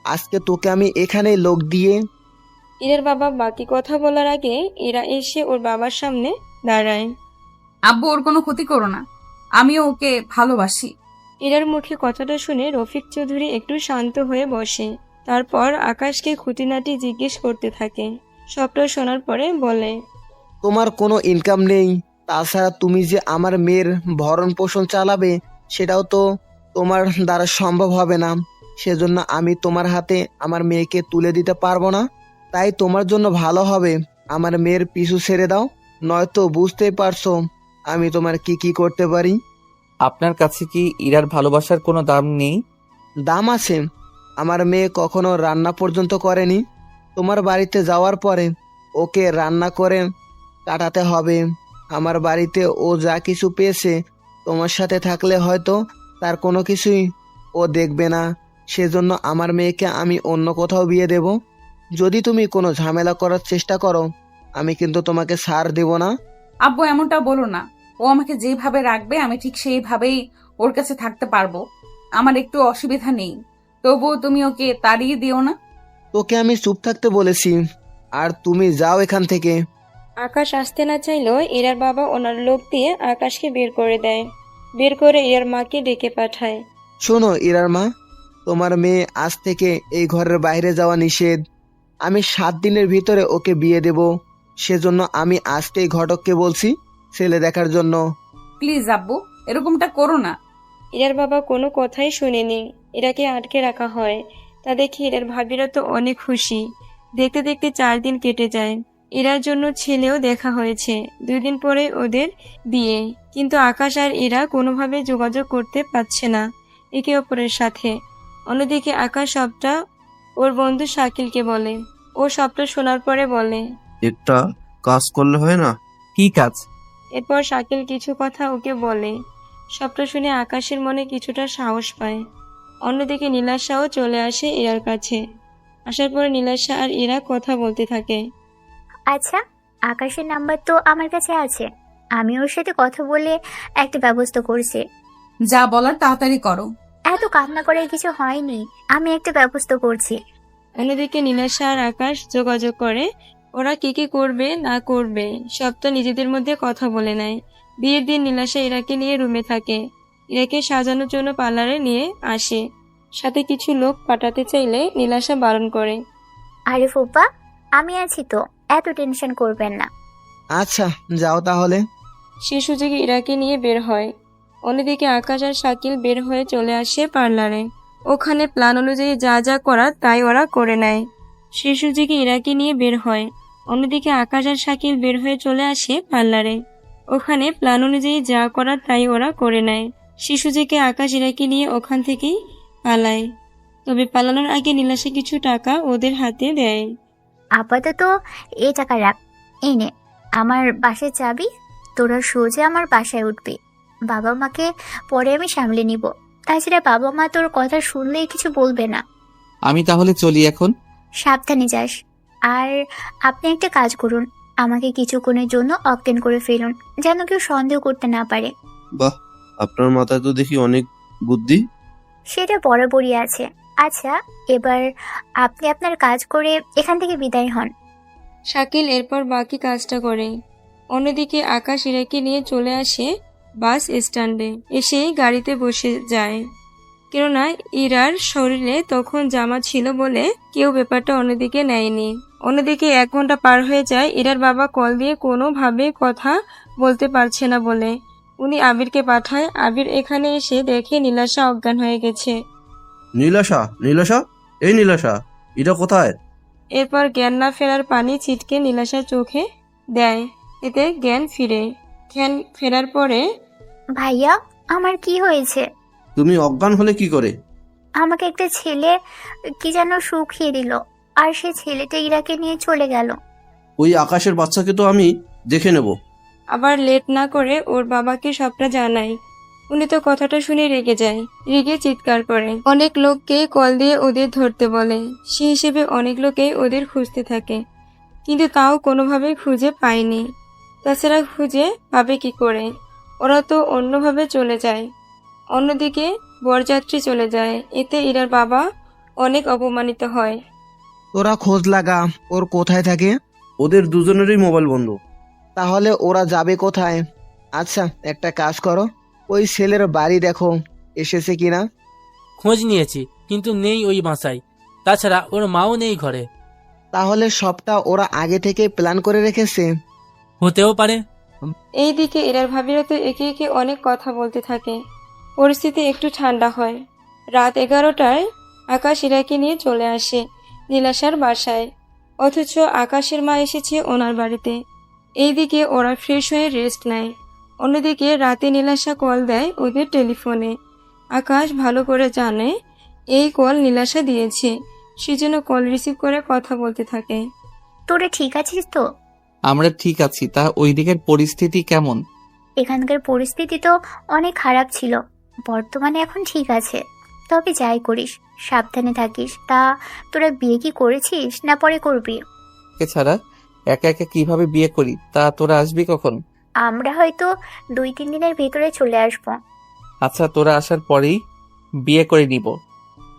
আজকে তোকে আমি এখানেই লোক দিয়ে। ইরার বাবা বাকি কথা বলার আগে ইরা এসে ওর বাবার সামনে দাঁড়ায়। আব্বু, ওর কোনো ক্ষতি করো না, আমিও ওকে ভালোবাসি। ইরার মুখে কথাটা শুনে রফিক চৌধুরী একটু শান্ত হয়ে বসে। তারপর আকাশকে খুঁটিনাটি জিজ্ঞেস করতে থাকে। সবটা শোনার পরে বলে, তোমার কোনো ইনকাম নেই, তাছাড়া তুমি যে আমার মেয়ের ভরণ পোষণ চালাবে সেটাও তো তোমার দ্বারা সম্ভব হবে না। সেজন্য আমি তোমার হাতে আমার মেয়েকে তুলে দিতে পারবো না। তাই তোমার জন্য ভালো হবে আমার মেয়ের পিছু ছেড়ে দাও, নয়তো বুঝতেই পারছো আমি তোমার কি কি করতে পারি। আপনার কাছে কি ইরার ভালোবাসার কোনো দাম নেই? দাম আছে। আমার মেয়ে কখনো রান্না পর্যন্ত করেনি। তোমার বাড়িতে যাওয়ার পরে ওকে রান্না করে কাটাতে হবে। আমার বাড়িতে ও যা কিছু পেয়েছে, তোমার সাথে থাকলে হয়তো তার কোনো কিছুই ও দেখবে না। সেজন্য আমার মেয়েকে আমি অন্য কোথাও বিয়ে দেব। যদি তুমি কোনো ঝামেলা করার চেষ্টা করো, আমি কিন্তু তোমাকে ছাড় দেব না। আব্বু, এমনটা বলো না। ও আমাকে যেভাবে রাখবে আমি ঠিক সেইভাবেই ওর কাছে থাকতে পারবো। আমার একটু অসুবিধা নেই, তবুও তুমি ওকে তাড়িয়ে দিও না। তোকে আমি চুপ থাকতে বলেছি, আর তুমি যাও এখান থেকে। আকাশ আসতে না চাইলেও ইরার বাবা ওনার লোক দিয়ে আকাশকে বের করে দেয়। বের করে ইরার মাকে ডেকে পাঠায়। শোনো ইরার মা, তোমার মেয়ে আজ থেকে এই ঘরের বাইরে যাওয়া নিষেধ। আমি 7 দিনের ভিতরে ওকে বিয়ে দেব। সেজন্য আমি আজকেই ঘটককে বলছি ছেলে দেখার জন্য। প্লিজ আব্বু, এরকমটা করো না। ইরার বাবা কোনো কথাই শুনেনি, ইরাকে আটকে রাখা হয়। তা দেখে ইরার ভাবিরা তো অনেক খুশি। দেখতে দেখতে 4 দিন কেটে যায়। ইরার জন্য ছেলেও দেখা হয়েছে। 2 দিন পরে ওদের বিয়ে। কিন্তু আকাশ আর ইরা কোনোভাবে যোগাযোগ করতে পারছে না একে অপরের সাথে। অন্যদিকে আকাশ সবটা ওর বন্ধু শাকিলকে বলে। ও সবটা শোনার পরে বলে, একটা কাজ করলে হয় না? কি কাজ? এরপর শাকিল কিছু কথা ওকে বলে। সবটা শুনে আকাশের মনে কিছুটা সাহস পায়। অন্যদিকে নীলাশাও চলে আসে ইরার কাছে। আসার পরে নীলাশা আর ইরা কথা বলতে থাকে। আচ্ছা, আকাশের নাম্বার তো আমার কাছে আছে, আমি ওর সাথে কথা বলে একটা ব্যবস্থা করছি। যা বলার তাড়াতাড়ি করো। এত কান্না করে কিছু হয়নি, আমি একটা ব্যবস্থা করছি। অন্যদিকে নীলাশা আর আকাশ যোগাযোগ করে। ওরা কি কি করবে না করবে সবটা নিজেদের মধ্যে কথা বলে নেয়। বিয়ের দিন নীলাশা ইরাকে নিয়ে রুমে থাকে। ইরাকে সাজানোর জন্য পার্লারে নিয়ে আসে। সাথে কিছু লোক পাঠাতে চাইলে নীলাশা বারণ করে। আরে ফুপা, আমি আছি তো, এত টেনশন করবেন না। আচ্ছা যাও তাহলে। সে সুযোগে ইরাকে নিয়ে বের হয়। অন্যদিকে আকাশ আর শাকিল বের হয়ে চলে আসে পার্লারে। ওখানে প্ল্যান অনুযায়ী যা যা করার তাই ওরা করে নেয়। সে সুযোগে ইরাকে নিয়ে বের হয়। অন্যদিকে আকাশ আর শাকিল বের হয়ে চলে আসে পার্লারে। ওখানে প্ল্যান অনুযায়ী যা করার তাই ওরা করে নেয়। সে সুযোগে আকাশ ইরাকে নিয়ে ওখান থেকেই পালায়। তবে পালানোর আগে নীলাশা কিছু টাকা ওদের হাতে দেয়। আপাতত এই টাকা রাখ, এনে আমার বাসায় চাবি, তোরা সোজা আমার বাসায় উঠবি। বাবা মাকে পরে আমি সামলে নিব। তাছাড়া বাবা মা তোর কথা শুনলেই কিছু বলবে না। আমি তাহলে চলি এখন। সাবধানে যাস। আর আপনি একটা কাজ করুন, আমাকে কিছুক্ষণের জন্য অজ্ঞান করে ফেলুন, যেন কেউ সন্দেহ করতে না পারে। বাহ, আপনার মাথায় তো দেখি অনেক বুদ্ধি। সেটা বরাবরই আছে। আচ্ছা, এবার আপনি আপনার কাজ করে এখান থেকে বিদায় হন। শাকিল এরপর বাকি কাজটা করে। অন্যদিকে আকাশ ইরাকে নিয়ে চলে আসে বাস স্ট্যান্ডে। এসে গাড়িতে বসে যায়, কেননা ইরার শরীরে তখন জামা ছিল বলে কেউ ব্যাপারটা অন্যদিকে নেয়নি। অন্যদিকে 1 ঘন্টা পার হয়ে যায়। ইরার বাবা কল দিয়ে কোনোভাবে কথা বলতে পারছে না বলে উনি আবিরকে পাঠায়। আবির এখানে এসে দেখে নীলাশা অজ্ঞান হয়ে গেছে। নীলাশা, নীলাশা, এই নীলাশা, এটা কোথায়? এরপর জ্ঞান না ফেরার পানি ছিটকে নীলাশার চোখে দেয়, এতে জ্ঞান ফিরে। জ্ঞান ফেরার পরে, ভাইয়া, আমার কি হয়েছে? তুমি অজ্ঞান হলে কি করে? আমাকে একটা ছেলে কি যেন শুকিয়ে দিল, আর সে ছেলেটা ইরাকে নিয়ে চলে গেল। ওই আকাশের বাচ্চাকে তো আমি দেখে নেব। আবার লেট না করে ওর বাবাকে সবটা জানায়। উনি তো কথাটা শুনে রেগে যায়, রেগে চিৎকার করে। অনেক লোককে কল দিয়ে ওদের ধরতে বলে। সেই হিসেবে অনেক লোকেই ওদের খুঁজতে থাকে, কিন্তু তাও কোনোভাবে খুঁজে পায়নি। তাছাড়া খুঁজে পাবে কি করে? ওরা তো অন্যভাবে চলে যায়। অন্যদিকে বরযাত্রী চলে যায়, এতে ইরার বাবা অনেক অপমানিত হয়। তোরা খোঁজ লাগা ওর কোথায় থাকে। ওদের দুজনেরই মোবাইল বন্ধ। তাহলে ওরা যাবে কোথায়? আচ্ছা, একটা কাজ করো, ওই ছেলের বাড়ি দেখো এসেছে কিনা। খোঁজ নিয়েছি, কিন্তু নেই ওই বাসায়। তাছাড়া ওর মাও নেই ঘরে। তাহলে সবটা ওরা আগে থেকে প্ল্যান করে রেখেছে। হতেও পারে। এইদিকে ইরার ভাবিরা তো একে একে অনেক কথা বলতে থাকে। পরিস্থিতি একটু ঠান্ডা হয়। রাত 11টায় আকাশ ইরাকে নিয়ে চলে আসে নীলাশার বাসায়, অথচ আকাশের মা এসেছে ওনার বাড়িতে। এইদিকে ওরা ফ্রেশ হয়ে রেস্ট নেয়। অন্যদিকে রাতে নীলাশা কল দেয় ওদের টেলিফোনে। আকাশ ভালো করে জানে এই কল নীলাশা দিয়েছে, সেজন্য কল রিসিভ করে কথা বলতে থাকে। তোরা ঠিক আছিস তো? আমরা ঠিক আছি। তা ওই দিকের পরিস্থিতি কেমন? এখানকার পরিস্থিতি তো অনেক খারাপ ছিল, বর্তমানে এখন ঠিক আছে। তবে যাই করিস সাবধানে থাকিস। তা তোরা বিয়ে কি করেছিস না পরে করবি? এছাড়া একা একা কিভাবে বিয়ে করি? তা তোরা আসবি কখন? আমরা হয়তো 2-3 দিনের ভেতরে চলে আসবো। আচ্ছা, তোরা আসার পরেই বিয়ে করে নিব।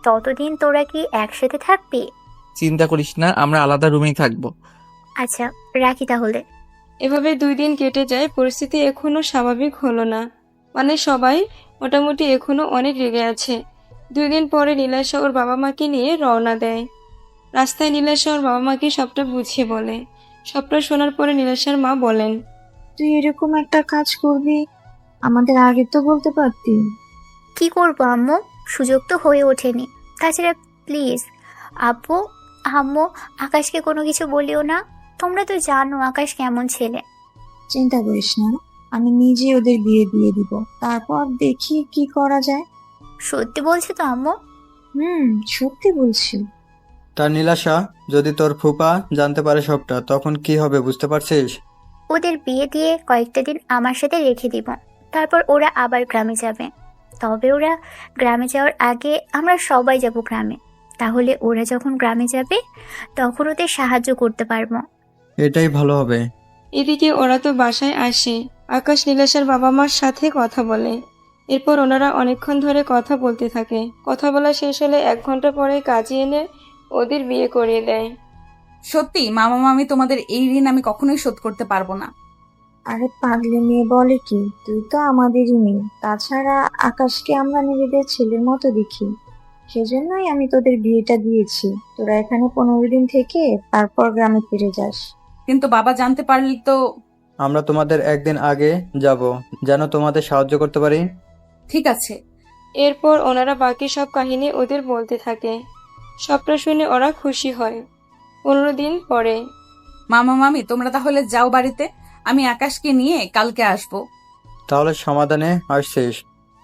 ততদিন তোরা কি একসাথে থাকবি? চিন্তা করিস না, আমরা আলাদা রুমেই থাকবো। আচ্ছা, রাখি তাহলে। এভাবে 2 দিন কেটে যায়। পরিস্থিতি এখনো স্বাভাবিক হলো না, মানে সবাই মোটামুটি এখনো অনেক রেগে আছে। 2 দিন পরে নীলাশা ওর বাবা মাকে নিয়ে রওনা দেয়। রাস্তায় নীলাশা ওর বাবা মাকে সবটা বুঝিয়ে বলে। সবটা শোনার পরে নীলাশার মা বলেন, তুই এরকম একটা কাজ করবি, আমাদের আগে তো বলতে পারতি। কি করবো আম্মু, সুযোগ তো হয়ে ওঠেনি। তাছাড়া প্লিজ আব্বু আম্মু, আকাশকে কোনো কিছু বলিও না। তোমরা তো জানো আকাশ কেমন ছেলে। চিন্তা করিস না, আমি নিজে ওদের বিয়ে দিয়ে দিব, তারপর দেখি কি করা যায়। সত্যি বলছি তো আম্মু? সত্যি বলছি। তা নীলাশা, যদি তোর ফুপা জানতে পারে সবটা, তখন কি হবে বুঝতে পারছিস? ওদের বিয়ে দিয়ে কয়েকটা দিন আমার সাথে রেখে দিব, তারপর ওরা আবার গ্রামে যাবে। তবে ওরা গ্রামে যাওয়ার আগে আমরা সবাই যাব গ্রামে। তাহলে ওরা যখন গ্রামে যাবে তখন ওদের সাহায্য করতে পারবো। এটাই ভালো হবে। এদিকে ওরা তো বাসায় আসে। আকাশ নীলাশার বাবা মার সাথে কথা বলে। এরপর ওনারা অনেকক্ষণ ধরে কথা বলতে থাকে। কথা বলা শেষ হলে 1 ঘন্টা পরে কাজী এনে ওদের বিয়ে করিয়ে দেয়। সত্যি মামা মামি, তোমাদের এই ঋণ আমি কখনোই শোধ করতে পারবো না। আরে পাগলি মেয়ে বলে কি, তুই তো আমাদেরই মেয়ে। তাছাড়া আকাশকে আমরা নিজেদের ছেলের মতো দেখি, সেজন্যই আমি তোদের বিয়েটা দিয়েছি। তোরা এখানে 15 দিন থেকে তারপর গ্রামে ফিরে যাস। কিন্তু বাবা জানতে পারলে তো? আমরা তোমাদের একদিন আগে যাব, যেন তোমাদের সাহায্য করতে পারি। ঠিক আছে। এরপর ওনারা বাকি সব কাহিনী ওদের বলতে থাকে। সবটা শুনে ওরা খুশি হয়। 15 দিন পরে, মামা মামি তোমরা তাহলে যাও বাড়িতে, আমি আকাশকে নিয়ে কালকে আসবো। তাহলে সমাধানে আসছিস।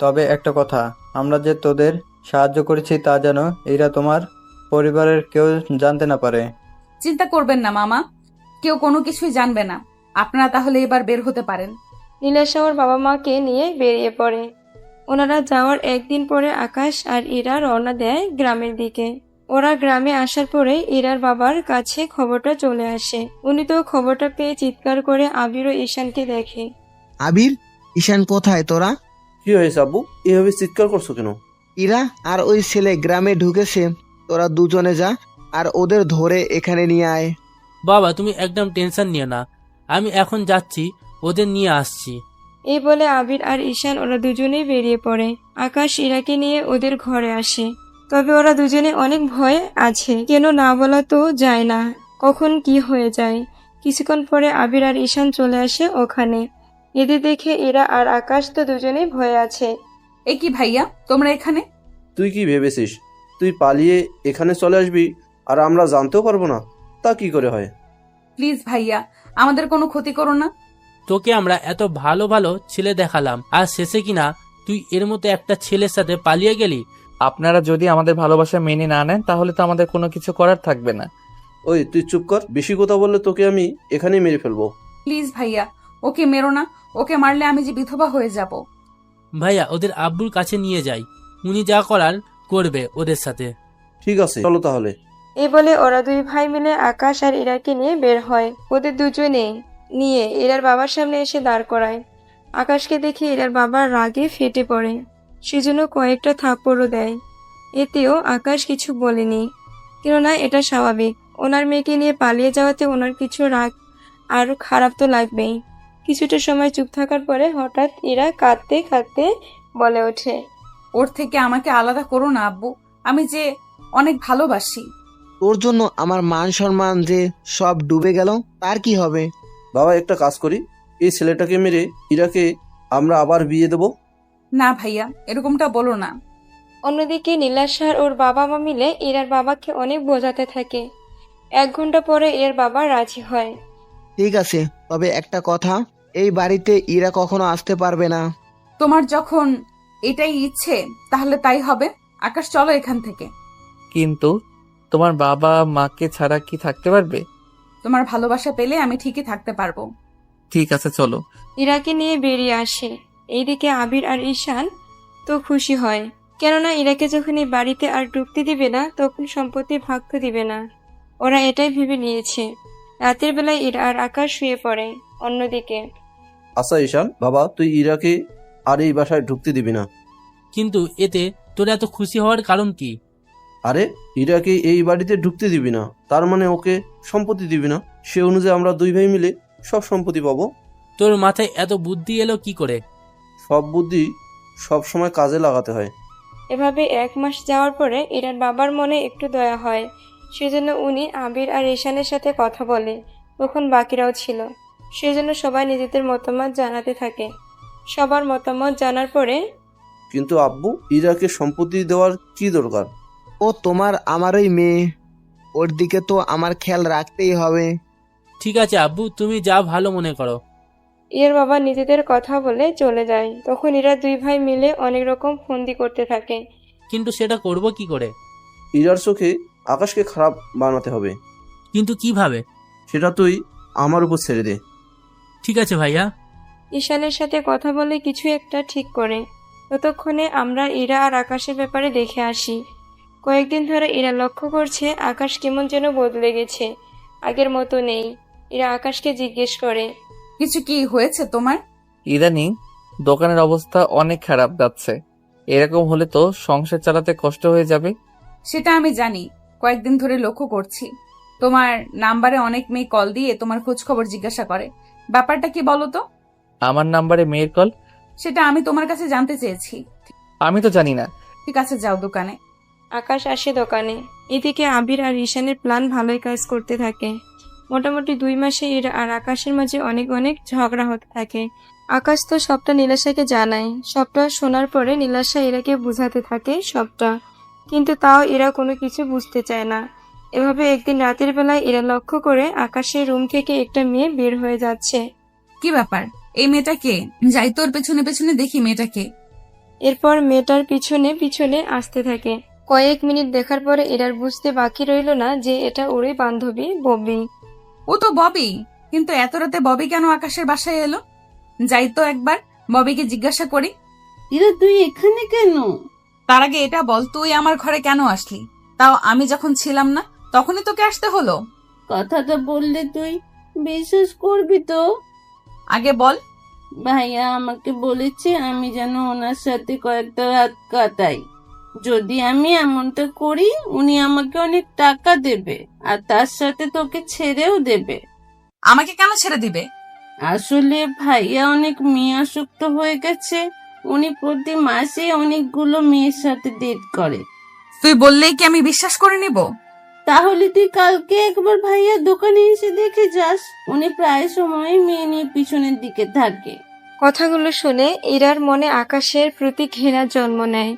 তবে একটা কথা, আমরা যে তোদের সাহায্য করেছি তা যেন এরা তোমার পরিবারের কেউ জানতে না পারে। চিন্তা করবেন না মামা, কেউ কোনো কিছুই জানবে না। আপনারা তাহলে এবার বের হতে পারেন। নীলাশা ওর বাবা মাকে নিয়ে বেরিয়ে পড়ে। ওনারা যাওয়ার 1 দিন পরে আকাশ আর ইরা রওনা দেয় গ্রামের দিকে। ওরা গ্রামে আসার পরে ইরার বাবার কাছে খবরটা চলে আসে। উনি তো খবরটা পেয়ে চিৎকার করে আবির ও ঈশানকে দেখে। আবির, ঈশান কোথায় তোরা? কি হয়েছে আব্বু, এভাবে চিৎকার করছো কেন? ইরা আর ওই ছেলে গ্রামে ঢুকেছে, তোরা দুজনে যা আর ওদের ধরে এখানে নিয়ে আয়। বাবা তুমি একদম টেনশন নিও না, আমি এখন যাচ্ছি, ওদের নিয়ে আসছি। এই বলে আবির আর ঈশান ওরা দুজনেই বেরিয়ে পড়ে। আকাশ ইরাকে নিয়ে ওদের ঘরে আসে। তবে ওরা দুজনে অনেক ভয়ে আছে, কেন না বলা তো যায় না, কখন কি হয়ে যায়। কিছুক্ষণ পরে আবির আর ঈশান চলে আসে ওখানে। এদের দেখে ইরা আর আকাশ তো দুজনেই ভয়ে আছে। এ কি ভাইয়া, তোমরা এখানে? তুই কি ভেবেছিস তুই পালিয়ে এখানে চলে আসবি আর আমরা জানতেও পারবো না? তা কি করে হয়? প্লিজ ভাইয়া, আমাদের কোনো ক্ষতি করো না। তোকে আমরা এত ভালো ভালো ছেলে দেখালাম, আর শেষে কিনা তুই এর মতো একটা ছেলের সাথে পালিয়ে গেলি। আপনারা যদি আমাদের ভালোবাসা মেনে না নেন তাহলে তো আমাদের কোনো কিছু করার থাকবে না। ওই তুই চুপ কর, বেশি কথা বললে তোকে আমি এখানেই মেরে ফেলবো। প্লিজ ভাইয়া, ওকে মেরো না। ওকে মারলে আমি যে বিধবা হয়ে যাব। ভাইয়া ওদের আব্বুর কাছে নিয়ে যাই, উনি যা করার করবে ওদের সাথে। ঠিক আছে, চলো তাহলে। এই বলে ওরা দুই ভাই মিলে আকাশ আর ইরাকে নিয়ে বের হয়। ওদের দুজনে নিয়ে ইরার বাবার সামনে এসে দাঁড় করায়। আকাশকে দেখে ইরার বাবা রাগে ফেটে পড়ে, সেজন্য কয়েকটা থাপ্পড়ও দেয়। এতেও আকাশ কিছু বলেনি, কেননা এটা স্বাভাবিক। ওনার মেয়েকে নিয়ে পালিয়ে যাওয়াতে ওনার কিছু রাগ আর খারাপ তো লাগবেই। কিছুটা সময় চুপ থাকার পরে হঠাৎ ইরা কাঁদতে কাঁদতে বলে ওঠে, ওর থেকে আমাকে আলাদা করো না আব্বু, আমি যে অনেক ভালোবাসি। তোর জন্য আমার মান সম্মান যে সব ডুবে গেল, তার কি হবে? বাবা, একটা কাজ করি, এই ছেলেটাকে মেরে ইরাকে আমরা আবার বিয়ে দেব। না ভাইয়া, এরকমটা বলো না। অন্যদিকে নীলাশা আর ওর বাবা মা মিলে ইরার বাবাকে অনেক বোঝাতে থাকে। 1 ঘন্টা পরে এর বাবা রাজি হয়। ঠিক আছে, তবে একটা কথা, এই বাড়িতে ইরা কখনো আসতে পারবে না। তোমার যখন এটাই ইচ্ছে তাহলে তাই হবে। আকাশ, চলো এখান থেকে। কিন্তু তোমার বাবা মাকে ছাড়া কি থাকতে পারবে? তোমার ভালোবাসা পেলে আমি ঠিকই থাকতে পারবো। ঠিক আছে, চলো। ইরাকে নিয়ে বেরিয়ে আসে। এইদিকে আবির আর ঈশান তো খুশি হয়, কেননা ইরাকে যখন এই বাড়িতে আর ঢুকতে দিবে না তখন সম্পত্তি ভাগ তো দিবে না। ওরা এটাই ভেবে নিয়েছে। রাতের বেলায় ইরা আর আকাশ শুয়ে পড়ে। অন্যদিকে আচ্ছা ঈশান, বাবা তুই ইরাকে আর এই বাসায় ঢুকতে দিবি না। কিন্তু এতে তোর এত খুশি হওয়ার কারণ কি? আরে, ইরাকে এই বাড়িতে ঢুকতে দিবি না তার মানে ওকে সম্পত্তি দিবি না। সে অনুযায়ী আমরা দুই ভাই মিলে সব সম্পত্তি পাবো। তোর মাথায় এত বুদ্ধি এলো কি করে? সব বুদ্ধি সব সময় কাজে লাগাতে হয়। এভাবে 1 মাস যাওয়ার পরে ইরার বাবার মনে একটু দয়া হয়, সেজন্য উনি আবির আর ঈশানের সাথে কথা বলে। তখন বাকিরাও ছিল, সেজন্য সবাই নিজেদের মতামত জানাতে থাকে। সবার মতামত জানার পরে, কিন্তু আব্বু, ইরাকে সম্পত্তি দেওয়ার কি দরকার? ও তোমার আমারই মেয়ে, ওর দিকে তো আমার খেয়াল রাখতেই হবে। ঠিক আছে আব্বু, তুমি যা ভালো মনে করো। এর বাবা নিজেদের কথা বলে চলে যায়। তখন এরা দুই ভাই মিলে অনেক রকম ফন্দি করতে থাকে। কিন্তু সেটা করব কি করে? ইরার চোখে আকাশকে খারাপ বানাতে হবে। কিন্তু কিভাবে? সেটা তুই আমার উপর ছেড়ে দে। ঠিক আছে ভাইয়া। ঈশানের সাথে কথা বলে কিছু একটা ঠিক করে। ততক্ষণে আমরা ইরা আর আকাশের ব্যাপারে দেখে আসি। কয়েকদিন ধরে ইরা লক্ষ্য করছে আকাশ কেমন যেন বদলে গেছে, আগের মতো নেই। ইরা আকাশকে জিজ্ঞেস করে, কিছু কি হয়েছে তোমার? ইদানিং দোকানের অবস্থা অনেক খারাপ যাচ্ছে, এরকম হলে তো সংসার চালাতে কষ্ট হয়ে যাবে। সেটা আমি জানি, কয়েকদিন ধরে লক্ষ্য করছি। তোমার নাম্বারে অনেক মেয়ে কল দিয়ে তোমার খোঁজ খবর জিজ্ঞাসা করে। ব্যাপারটা কি বলো তো? আমার নাম্বারে মেয়ের কল? সেটা আমি তোমার কাছে জানতে চেয়েছি। আমি তো জানি না। ঠিক আছে, যাও দোকানে। আকাশ আসে দোকানে। এদিকে আবির আর ঈশানের প্ল্যান ভালোই কাজ করতে থাকে। মোটামুটি 2 মাসে এরা আর আকাশের মাঝে অনেক অনেক ঝগড়া হতে থাকে। আকাশ তো সবটা নীলাশাকে জানায়। সবটা শোনার পরে নীলাশা এরাকে বুঝাতে থাকে সবটা, কিন্তু তাও এরা কোনো কিছু বুঝতে চায় না। এভাবে একদিন রাতের বেলায় এরা লক্ষ্য করে আকাশের রুম থেকে একটা মেয়ে বের হয়ে যাচ্ছে। কি ব্যাপার, এই মেয়েটা কে? যাই তোর পেছনে পেছনে দেখি মেয়েটাকে। এরপর মেয়েটার পিছনে পিছনে আসতে থাকে। কয়েক মিনিট দেখার পরে এরার বুঝতে বাকি রইল না যে এটা ওরই বান্ধবী ববি। ও তো ববি, কিন্তু এত রাতে ববি কেন আকাশের বাসায় এলো? যাই তো একবার ববিকে জিজ্ঞাসা করি। ইরা, তুই এখানে কেন? তার আগে এটা বল, তুই আমার ঘরে কেন আসলি? তাও আমি যখন ছিলাম না তখনই তোকে আসতে হলো। কথাটা বললে তুই বিশ্বাস করবি তো? আগে বল। ভাইয়া আমাকে বলেছে আমি যেন ওনার সাথে কয়েকটা রাত কাটাই। যদি আমি এমনটা করি উনি আমাকে অনেক টাকা দেবে, আর তার সাথে তোকে ছেড়েও দেবে। আমাকে কেন ছেড়ে দিবে? আসলে ভাইয়া অনেক মেয়ে আসক্ত হয়ে গেছে। উনি প্রতি মাসে অনেকগুলো মেয়ের সাথে ডেট করে। তুই বললেই কি আমি বিশ্বাস করে নিব? তাহলে তুই কালকে একবার ভাইয়ার দোকানে এসে দেখে যাস। উনি প্রায় সময় মেয়ে নিয়ে পিছনের দিকে থাকে। কথাগুলো শুনে ইরার মনে আকাশের প্রতি ঘৃণার জন্ম নেয়।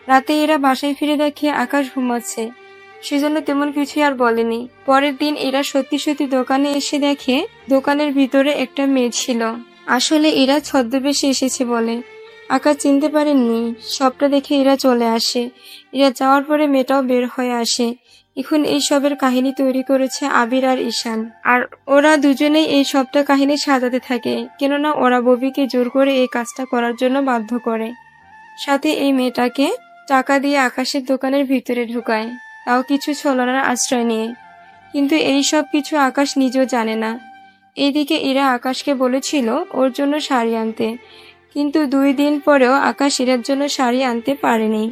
রাতে এরা বাসায় ফিরে দেখে আকাশ ঘুমাচ্ছে, সেজন্য তেমন কিছুই আর বলেনি। পরের দিন এরা সত্যি সত্যি দোকানে এসে দেখে দোকানের ভিতরে একটা মেয়ে ছিল। আসলে এরা ছদ্মবেশে এসেছে বলে আকাশ চিনতে পারেননি। সবটা দেখে এরা চলে আসে। এরা যাওয়ার পরে মেয়েটাও বের হয়ে আসে। এখন এই সবের কাহিনী তৈরি করেছে আবির আর ঈশান, আর ওরা দুজনেই এই সবটা কাহিনী সাজাতে থাকে, কেননা ওরা ববিকে জোর করে এই কাজটা করার জন্য বাধ্য করে। সাথে এই মেয়েটাকে টাকা দিয়ে আকাশের দোকানের ভিতরে ঢুকায়, তাও কিছু ছলনার আশ্রয় নিয়ে। কিন্তু এই সব কিছু আকাশ নিজেও জানে না। এইদিকে এরা আকাশকে বলেছিল ওর জন্য শাড়ি আনতে, কিন্তু 2 দিন পরেও আকাশ এরার জন্য শাড়ি আনতে পারেনি।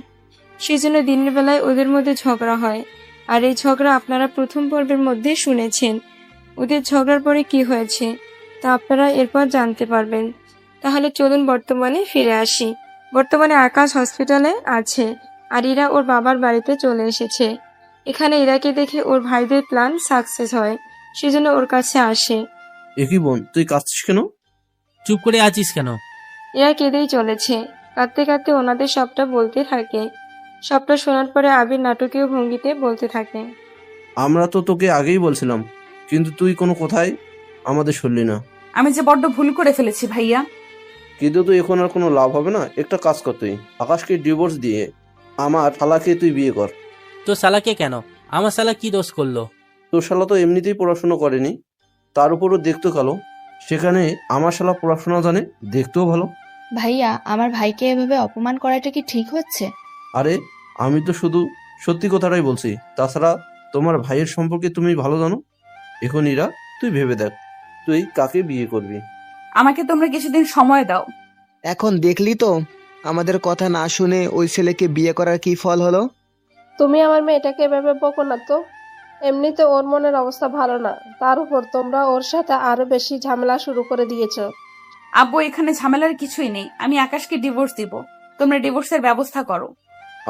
সেজন্য দিনের বেলায় ওদের মধ্যে ঝগড়া হয়, আর এই ঝগড়া আপনারা প্রথম পর্বের মধ্যে শুনেছেন। ওদের ঝগড়ার পরে কি হয়েছে তা আপনারা এরপর জানতে পারবেন। তাহলে চলুন বর্তমানে ফিরে আসি। বর্তমানে আকাশ হসপিটালে আছে, আর ইরা ওর বাবার বাড়িতে চলে এসেছে। এখানে ইরাকে দেখে ওর ভাইদের প্ল্যান সাকসেস হয়, সেজন্য ওর কাছে আসে। একই বোন, তুই কাঁদছিস কেন? চুপ করে আছিস কেন? এরা কেঁদেই চলেছে। কাঁদতে কাঁদতে ওনাদের সবটা বলতে থাকে। সবটা শোনার পরে আবির নাটকীয় ভঙ্গিতে বলতে থাকে। আমরা তো তোকে আগেই বলছিলাম, কিন্তু তুই কোনো কথাই আমাদের শুনলি না। আমি যে বড্ড ভুল করে ফেলেছি ভাইয়া। কিন্তু তুই এখন আর কোনো লাভ হবে না। একটা কাজ কর, তুই আকাশকে ডিভোর্স দিয়ে আমার শালাকে তুই বিয়ে কর। তো শালাকে কেন? আমার শালা কি দোষ করলো? তোর শালা তো এমনিতেই পড়াশোনা করেনি, তার উপরও দেখতে কালো। সেখানে আমার শালা পড়াশোনা জানে, দেখতেও ভালো। ভাইয়া, আমার ভাইকে এভাবে অপমান করাটা কি ঠিক হচ্ছে? আরে আমি তো শুধু সত্যি কথাটাই বলছি। তাছাড়া তোমার ভাইয়ের সম্পর্কে তুমি ভালো জানো। এখন ইরা, তুই ভেবে দেখ তুই কাকে বিয়ে করবি। আমাকে তোমরা কিছুদিন সময় দাও। এখন দেখলি তো আমাদের কথা না শুনে ওই ছেলেকে বিয়ে করার কি ফল হলো। তুমি আমার মেয়েটাকে এভাবে বকো না তো। এমনিতে ওর মনের অবস্থা ভালো না, তার উপর তোমরা ওর সাথে আরো বেশি ঝামেলা শুরু করে দিয়েছো। আব্বু, এখানে ঝামেলার কিছুই নেই। আমি আকাশকে ডিভোর্স দিব, তোমরা ডিভোর্সের ব্যবস্থা করো।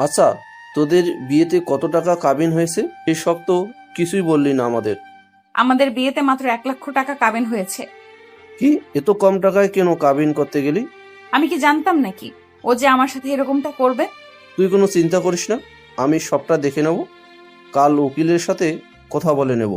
আচ্ছা, তোদের বিয়েতে কত টাকা কাবিন হয়েছে এসব তো কিছুই বললি না আমাদের। আমাদের বিয়েতে মাত্র 1 লক্ষ টাকা কাবিন হয়েছে। কি এত কম টাকায় কেন কাবিন করতে গেলি? আমি কি জানতাম নাকি ও যে আমার সাথে এরকমটা করবে? তুই কোনো চিন্তা করিস না, আমি সবটা দেখে নেব। কাল উকিলের সাথে কথা বলে নেব।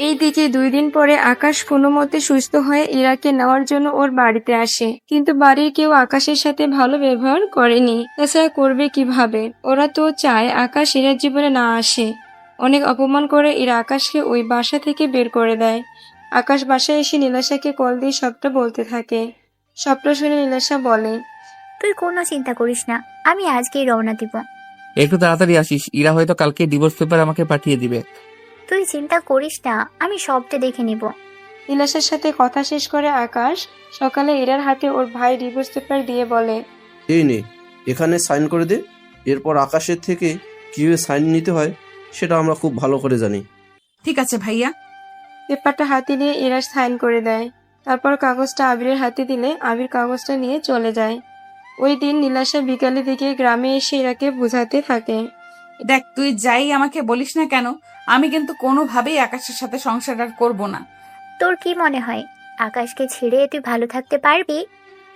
এইদিকে 2 দিন পরে আকাশ কোনো মতে সুস্থ হয়ে ইরাকে নেওয়ার জন্য ওর বাড়িতে আসে, কিন্তু বাড়ির কেউ আকাশের সাথে ভালো ব্যবহার করেনি। তাছাড়া করবে কিভাবে? ওরা তো চায় আকাশ ইরার জীবনে না আসে। অনেক অপমান করে ইরা আকাশকে ওই বাসা থেকে বের করে দেয়। আকাশ বাসায় এসে নীলাশাকে কল দিয়ে সবটা বলতে থাকে। সবটা শুনে নীলাশা বলে, তুই কোনো চিন্তা করিস না, আমি আজকেই রওনা দিব। একটু তাড়াতাড়ি আসিস, ইরা হয়তো কালকে ডিভোর্স পেপার আমাকে পাঠিয়ে দিবে। তুই চিন্তা করিস না, আমি সবটা দেখে নিব। নীলাশার সাথে কথা শেষ করে আকাশ সকালে ইরার হাতে ওর ভাই ডিভোর্স পেপার দিয়ে বলে, এই নে, এখানে সাইন করে দে। এরপর আকাশের থেকে কিভাবে সাইন নিতে হয় সেটা আমরা খুব ভালো করে জানি। ঠিক আছে ভাইয়া। পেপারটা হাতে নিয়ে ইরা সাইন করে দেয়। তারপর কাগজটা আবিরের হাতে দিলে আবির কাগজটা নিয়ে চলে যায়। ওই দিন নীলাশা বিকালের দিকে গ্রামে এসে ইরাকে বোঝাতে থাকে, দেখ, তুই যাই আমাকে বলিস না কেন, আমি কিন্তু কোনোভাবেই আকাশের সাথে সংসার আর করবো না। তোর কি মনে হয় আকাশকে ছেড়ে তুই ভালো থাকতে পারবি?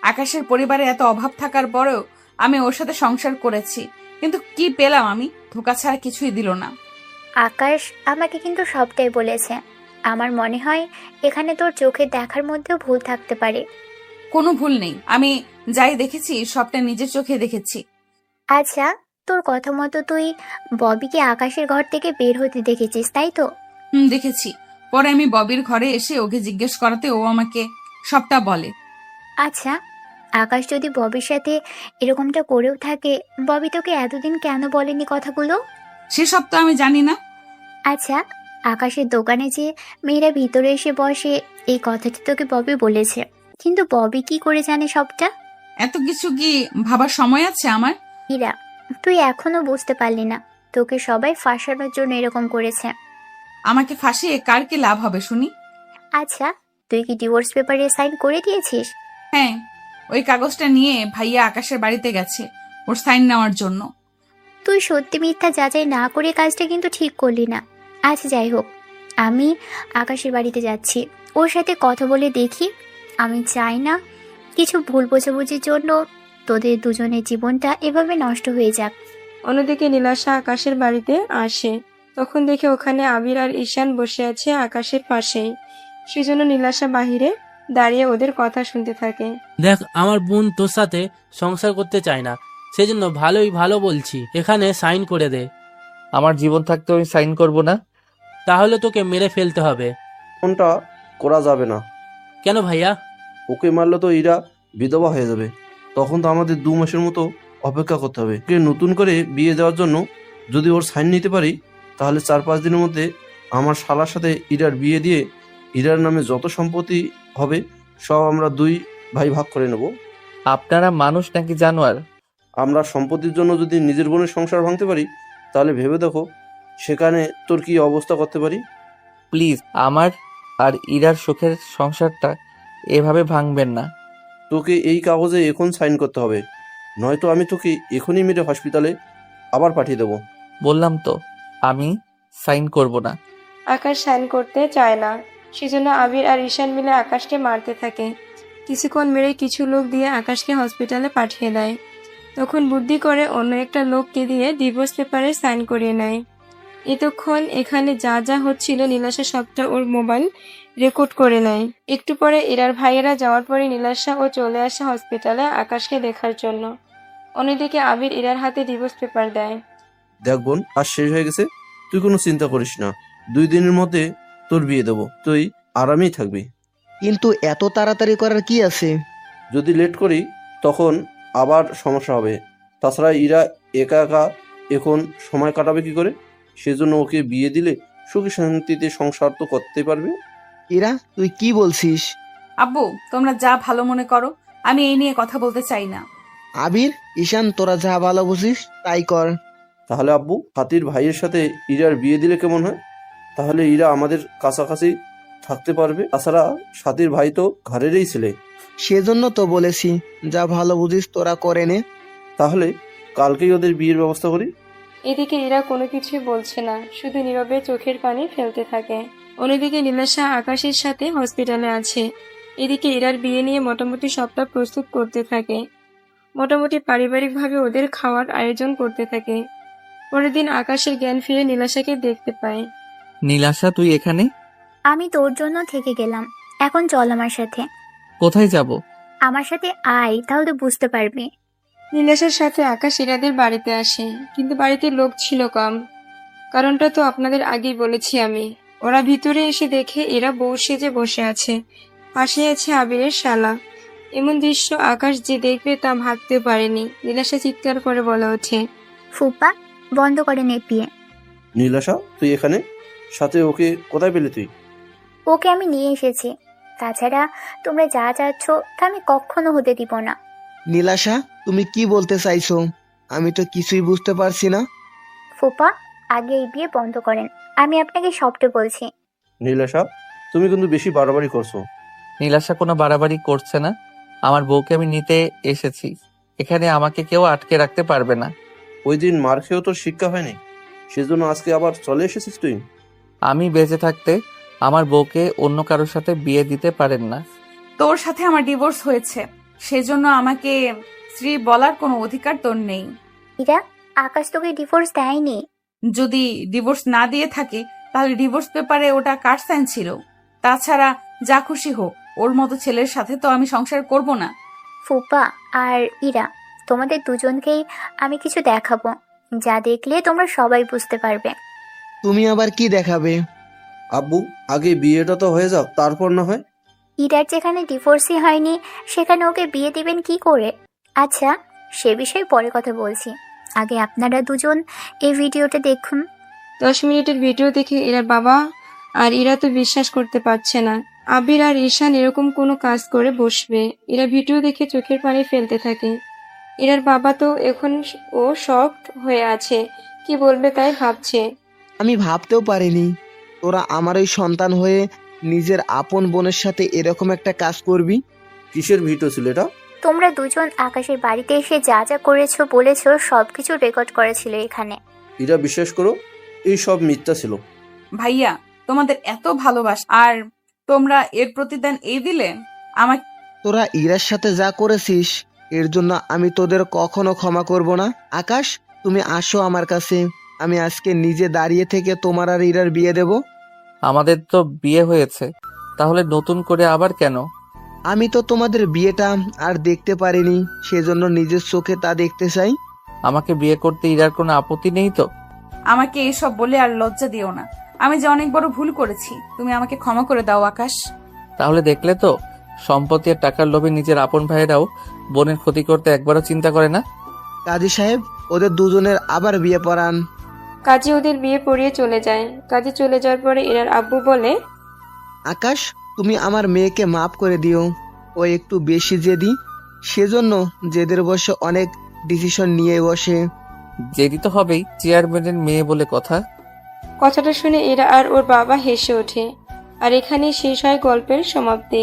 আকাশের পরিবারে এত অভাব থাকার পরেও আমি ওর সাথে সংসার করেছি, কিন্তু কি পেলাম আমি? ধোকা ছাড়া কিছুই দিল না। আকাশ আমাকে কিন্তু সবটাই বলেছে। আমার মনে হয় এখানে তোর চোখে দেখার মধ্যেও ভুল থাকতে পারে। কোনো ভুল নেই, আমি যাই দেখেছি সবটা নিজের চোখে দেখেছি। আচ্ছা, তোর কথা মতো তুই ববিকে আকাশের ঘর থেকে বের হতে দেখেছিস, তাই তো? দেখেছি। পরে আমি ববির ঘরে এসে ওকে জিজ্ঞেস করাতে ও আমাকে সবটা বলে। আচ্ছা, আকাশ যদি ববির সাথে এরকমটা করেও থাকে, ববি তোকে এতদিন কেন বলেনি কথাগুলো? সেসব তো আমি জানি না। আচ্ছা, আকাশের দোকানে যে মেয়েরা ভিতরে এসে বসে, এই কথাটা তোকে ববি বলেছে, কিন্তু ববি কি করে জানে সবটা? এত কিছু কি ভাবার সময় আছে আমার? ইরা, তুই এখনো বুঝতে পারলি না, তোকে সবাই ফাঁসানোর জন্য এরকম করেছে। আমাকে ফাঁসিয়ে কার কি লাভ হবে শুনি? আচ্ছা, তুই কি ডিভোর্স পেপারে সাইন করে দিয়েছিস? হ্যাঁ, ওই কাগজটা নিয়ে ভাইয়া আকাশের বাড়িতে গেছে ওর সাইন নেওয়ার জন্য। তুই সত্যি মিথ্যা যাচাই না করে কাজটা কিন্তু ঠিক করলি না। আচ্ছা যাই হোক, আমি আকাশের বাড়িতে যাচ্ছি, ওর সাথে কথা বলে দেখি। আমি চাই না কিছু ভুল বোঝাবুঝির জন্য তোদের দুজনের জীবনটা এভাবে নষ্ট হয়ে যাক। অন্যদিকে নীলাশা আকাশের বাড়িতে আসে, তখন দেখে ওখানে আবির আর ঈশান বসে আছে আকাশের পাশেই। সেজন্য নীলাশা বাহিরে দাঁড়িয়ে ওদের কথা শুনতে থাকে। দেখ, আমার বোন তোর সাথে সংসার করতে চায় না, সেজন্য ভালো বলছি, এখানে সাইন করে দে। আমার জীবন থাকতে আমি সাইন করব না। তাহলে তোকে মেরে ফেলতে হবে। কোনটা করা যাবে না। কেন ভাইয়া? ওকে মারলে তো ইরা বিধবা হয়ে যাবে, তখন তো আমাদের 2 মাসের মতো অপেক্ষা করতে হবে। ওকে নতুন করে বিয়ে দেওয়ার জন্য যদি ওর সাইন নিতে পারি, তাহলে 4-5 দিনের মধ্যে আমার শালার সাথে ইরার বিয়ে দিয়ে ইরার নামে যত সম্পত্তি হবে সব আমরা 2 ভাই ভাগ করে নেব। আপনারা মানুষ নাকি জানোয়ার? আমরা সম্পত্তির জন্য যদি নিজের বোনের সংসার ভাঙতে পারি, তাহলে ভেবে দেখো সেখানে তোর কি অবস্থা করতে পারি। প্লিজ আমার আর ইরার সুখের সংসারটা এভাবে ভাঙবেন না। তোকে এই কাগজে এখন সাইন করতে হবে, নয়তো আমি তোকে এখনই মেরে হসপিটালে আবার পাঠিয়ে দেবো। বললাম তো আমি সাইন করব না। আকাশ সাইন করতে চায় না, সেজন্য আবির আর ঈশান মিলে আকাশকে মারতে থাকে। কিছুক্ষণ মেরে কিছু লোক দিয়ে আকাশকে হসপিটালে পাঠিয়ে দেয়। তখন বুদ্ধি করে অন্য একটা লোককে দিয়ে ডিভোর্স পেপারে সাইন করিয়ে নেয়। এতক্ষণ এখানে যা যা হচ্ছিল নীলাশা সবটা ওর মোবাইল রেকর্ড করে নেয়। একটু পরে ইরার ভাইয়েরা যাওয়ার পরে নীলাশা ও চলে আসে হসপিটালে আকাশকে দেখার জন্য। অন্যদিকে আবির ইরার হাতে ডিভোর্স পেপার দেয়। দেখ বোন, আজ শেষ হয়ে গেছে, তুই কোনো চিন্তা করিস না, 2 দিনের মধ্যে তোর বিয়ে দেবো, তুই আরামেই থাকবি। কিন্তু এত তাড়াতাড়ি করার কি আছে? যদি লেট করি তখন আবার সমস্যা হবে। তাছাড়া ইরা একা একা এখন সময় কাটাবে কি করে? সেজন্য ওকে বিয়ে দিলে সুখী শান্তিতে সংসার তো করতে পারবে। ইরা, তুই কি বলছিস? আব্বু, তোমরা যা ভালো মনে করো, আমি এই নিয়ে কথা বলতে চাই না। আবির, ঈশান, তোরা যা ভালো বুঝিস তাই কর। তাহলে আব্বু, হাতির ভাইয়ের সাথে ইরার বিয়ে দিলে কেমন হয়? তাহলে ইরা আমাদের কাছাকাছি থাকতে পারবে। তাছাড়া সাথীর ভাই তো ঘরেরই ছেলে। সেজন্য তো বলেছি যা ভালো বুঝিস তোরা করে নে। তাহলে কালকেই ওদের বিয়ের ব্যবস্থা করি। এদিকে ইরা কোনো কিছুই বলছে না, শুধু নীরবে চোখের পানি ফেলতে থাকে। অন্যদিকে নীলাশা আকাশের সাথে হসপিটালে আছে। এদিকে ইরার বিয়ে নিয়ে মোটামুটি সবটা প্রস্তুত করতে থাকে। মোটামুটি পারিবারিকভাবে ওদের খাওয়ার আয়োজন করতে থাকে। পরের দিন আকাশের জ্ঞান ফিরে নীলাশাকে দেখতে পায়। নীলাশা, তুই এখানে? আমি তোর জন্য থেকে গেলাম, এখন চল আমার সাথে। কোথায় যাব? আমার সাথে আয়, তাহলে বুঝতে পারবি। নীলাশার সাথে আকাশ ইরাদের বাড়িতে আসে, কিন্তু বাড়িতে লোক ছিল কম। কারণটা তো আপনাদের আগেই বলেছি আমি। ওরা ভিতরে এসে দেখে এরা বউ সেজে বসে আছে, পাশে আছে আবিরের শালা। এমন দৃশ্য আকাশ যে দেখবে তা ভাবতে পারেনি। নীলাশা চিৎকার করে বলে ওঠে, ফুপা, বন্ধ করে নে বিয়ে। নীলাশা, তুই এখানে? সাথে ওকে কোথায় পেলে তুই? ওকে আমি নিয়ে এসেছি, তাছাড়া তোমরা যা চাচ্ছ তা আমি কখনো হতে দিব না। নীলাশা, তুমি কি বলতে চাইছো? আমি তো কিছুই বুঝতে পারছি না। ফুপা, আগে এই বিয়ে বন্ধ করেন, আমি আপনাকে সবটা বলছি। নীলাশা, তুমি কিন্তু বেশি বাড়াবাড়ি করছো। নীলাশা কোনো বাড়াবাড়ি করছে না। আমার বউকে আমি নিতে এসেছি, এখানে আমাকে কেউ আটকে রাখতে পারবে না। ওই দিন মার খেয়েও তোর শিক্ষা হয়নি, সেজন্য আজকে আবার চলে এসেছিস তুই। আমি বেঁচে থাকতে আমার বউকে অন্য কারোর সাথে বিয়ে দিতে পারেন না। তোর সাথে আমার ডিভোর্স হয়েছে, সেজন্য আমাকে স্ত্রী বলার কোনো অধিকার তোর নেই। ইরা, আকাশ তোকে ডিভোর্স দেয়নি। যদি ডিভোর্স না দিয়ে থাকে তাহলে ডিভোর্স পেপারে ওটা কার সাইন ছিল? তাছাড়া যা খুশি হোক, ওর মতো ছেলের সাথে তো আমি সংসার করব না। ফুপা আর ইরা, তোমাদের দুজনকেই আমি কিছু দেখাবো, যা দেখলে তোমরা সবাই বুঝতে পারবে। তুমি আবার কি দেখাবে? আব্বু, আগে বিয়েটা তো হয়ে যাক, তারপর না হয়। ইরার যেখানে ডিভোর্সই হয়নি সেখানে ওকে বিয়ে দিবেন কি করে? আচ্ছা, সে বিষয়ে পরে কথা বলছি, আগে আপনারা দুজন এই ভিডিওটা দেখুন। 10 মিনিটের ভিডিও দেখে এরার বাবা আর ইরা তো বিশ্বাস করতে পারছে না আবির আর ঈশান এরকম কোনো কাজ করে বসবে। এরা ভিডিও দেখে চোখের পানি ফেলতে থাকে। এরার বাবা তো এখন ও শকড হয়ে আছে, কি বলবে তাই ভাবছে। আমি ভাবতেও পারিনি তোরা আমার ওই সন্তান হয়ে নিজের আপন বোনের সাথে এরকম একটা কাজ করবি। কিসের ভিডিও ছিল এটা? তোমরা দুজন আকাশের বাড়িতে এসে যা যা করেছো বলেছো সবকিছু রেকর্ড করেছিল এখানে। এরা বিশ্বাস করো, এই সব মিথ্যা ছিল। ভাইয়া তোমাদের এত ভালোবাসা আর তোমরা এর প্রতিদান এই দিলে আমাকে। তোরা ইরার সাথে যা করেছিস এর জন্য আমি তোদের কখনো ক্ষমা করব না। আকাশ, তুমি আসো আমার কাছে, আমি আজকে নিজে দাঁড়িয়ে থেকে তোমার আর ইরার বিয়ে দেব। আমাদের তো বিয়ে হয়েছে, তাহলে নতুন করে আবার কেন? আমি তো তোমাদের বিয়েটা আর দেখতে পারিনি, সেজন্য নিজের চোখে তা দেখতে চাই। আমাকে বিয়ে করতে ইরার কোনো আপত্তি নেই তো? আমাকে এসব বলে আর লজ্জা দিও না, আমি যে অনেক বড় ভুল করেছি, তুমি আমাকে ক্ষমা করে দাও আকাশ। তাহলে দেখলে তো, সম্পত্তি আর টাকার লোভে নিজের আপন ভাইয়েরাও বোনের ক্ষতি করতে একবারও চিন্তা করে না। কাজী সাহেব, ওদের দুজনের আবার বিয়ে পড়ান। কাজী ওদের বিয়ে পড়িয়ে চলে যায়। কাজী চলে যাওয়ার পরে এরার আব্বু বলে, আকাশ, তুমি আমার মেয়েকে মাফ করে দিও, ও একটু বেশি জেদি, সেজন্য জেদের বসে অনেক ডিসিশন নিয়ে বসে। জেদি তো হবেই, চেয়ারম্যানের মেয়ে বলে কথা। কথাটা শুনে এরা আর ওর বাবা হেসে ওঠে। আর এখানেই শেষ হয় গল্পের সমাপ্তি।